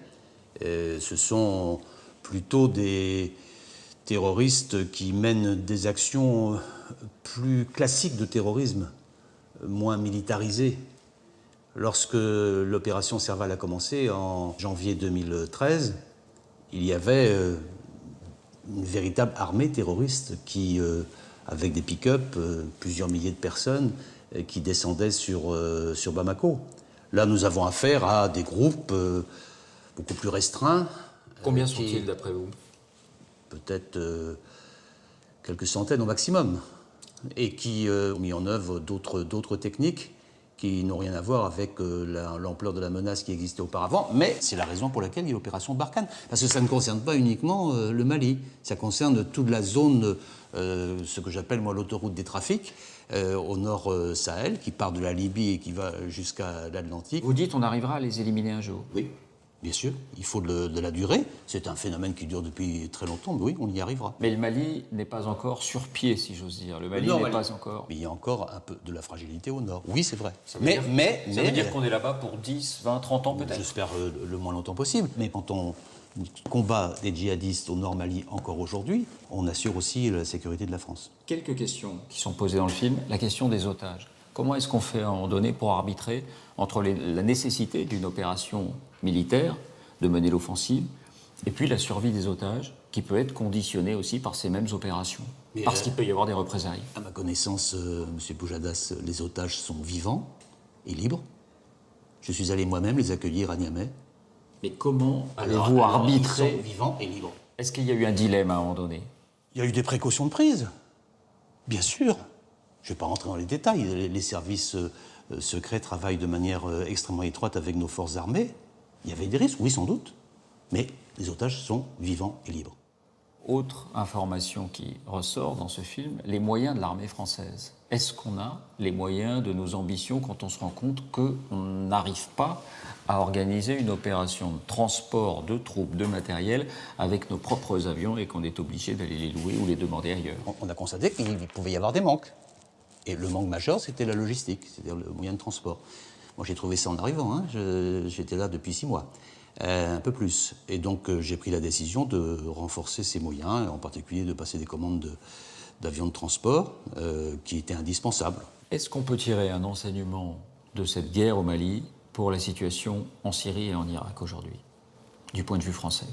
Ce sont plutôt des terroristes qui mènent des actions plus classiques de terrorisme, moins militarisées. Lorsque l'opération Serval a commencé en janvier 2013, il y avait une véritable armée terroriste qui, avec des pick-up, plusieurs milliers de personnes qui descendaient sur Bamako. Là, nous avons affaire à des groupes beaucoup plus restreints. Combien sont-ils d'après vous? Peut-être quelques centaines au maximum, et qui ont mis en œuvre d'autres techniques qui n'ont rien à voir avec l'ampleur de la menace qui existait auparavant, mais c'est la raison pour laquelle il y a l'opération Barkhane, parce que ça ne concerne pas uniquement le Mali, ça concerne toute la zone, ce que j'appelle moi l'autoroute des trafics, au nord Sahel, qui part de la Libye et qui va jusqu'à l'Atlantique. Vous dites on arrivera à les éliminer un jour? Oui. Bien sûr, il faut de la durée. C'est un phénomène qui dure depuis très longtemps, mais oui, on y arrivera. Mais le Mali n'est pas encore sur pied, si j'ose dire. Le Mali n'est pas encore... Mais il y a encore un peu de la fragilité au nord. Oui, c'est vrai. Ça veut dire qu'on est là-bas pour 10, 20, 30 ans peut-être? J'espère le moins longtemps possible. Mais quand on combat des djihadistes au nord Mali encore aujourd'hui, on assure aussi la sécurité de la France. Quelques questions qui sont posées dans le film. La question des otages. Comment est-ce qu'on fait à un moment donné pour arbitrer entre la nécessité d'une opération militaire, de mener l'offensive, et puis la survie des otages, qui peut être conditionnée aussi par ces mêmes opérations, parce qu'il peut y avoir des représailles? À ma connaissance, M. Boujadas, les otages sont vivants et libres. Je suis allé moi-même les accueillir à Niamey. Mais comment allez-vous arbitrer? Ils sont vivants et libres. Est-ce qu'il y a eu un dilemme à un moment donné? Il y a eu des précautions de prise, bien sûr. Je ne vais pas rentrer dans les détails. Les services secrets travaillent de manière extrêmement étroite avec nos forces armées. Il y avait des risques, oui, sans doute. Mais les otages sont vivants et libres. Autre information qui ressort dans ce film, les moyens de l'armée française. Est-ce qu'on a les moyens de nos ambitions quand on se rend compte qu'on n'arrive pas à organiser une opération de transport de troupes, de matériel, avec nos propres avions et qu'on est obligé d'aller les louer ou les demander ailleurs? On a constaté qu'il pouvait y avoir des manques. Et le manque majeur, c'était la logistique, c'est-à-dire le moyen de transport. Moi, j'ai trouvé ça en arrivant, hein. J'étais là depuis 6 mois, un peu plus. Et donc, j'ai pris la décision de renforcer ces moyens, en particulier de passer des commandes d'avions de transport, qui étaient indispensables. Est-ce qu'on peut tirer un enseignement de cette guerre au Mali pour la situation en Syrie et en Irak aujourd'hui, du point de vue français?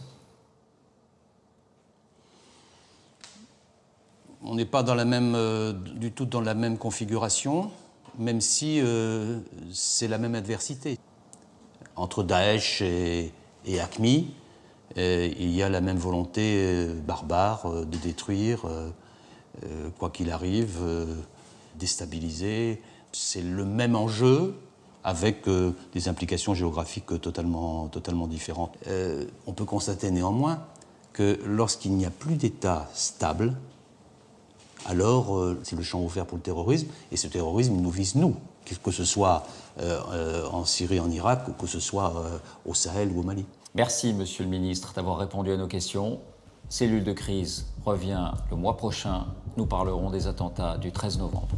On n'est pas du tout dans la même configuration, même si c'est la même adversité. Entre Daesh et AQMI, il y a la même volonté barbare de détruire, quoi qu'il arrive, déstabiliser. C'est le même enjeu avec des implications géographiques totalement différentes. On peut constater néanmoins que lorsqu'il n'y a plus d'État stable, alors c'est le champ ouvert pour le terrorisme, et ce terrorisme nous vise nous, que ce soit en Syrie, en Irak, ou que ce soit au Sahel ou au Mali. Merci, Monsieur le Ministre, d'avoir répondu à nos questions. Cellule de crise revient le mois prochain. Nous parlerons des attentats du 13 novembre.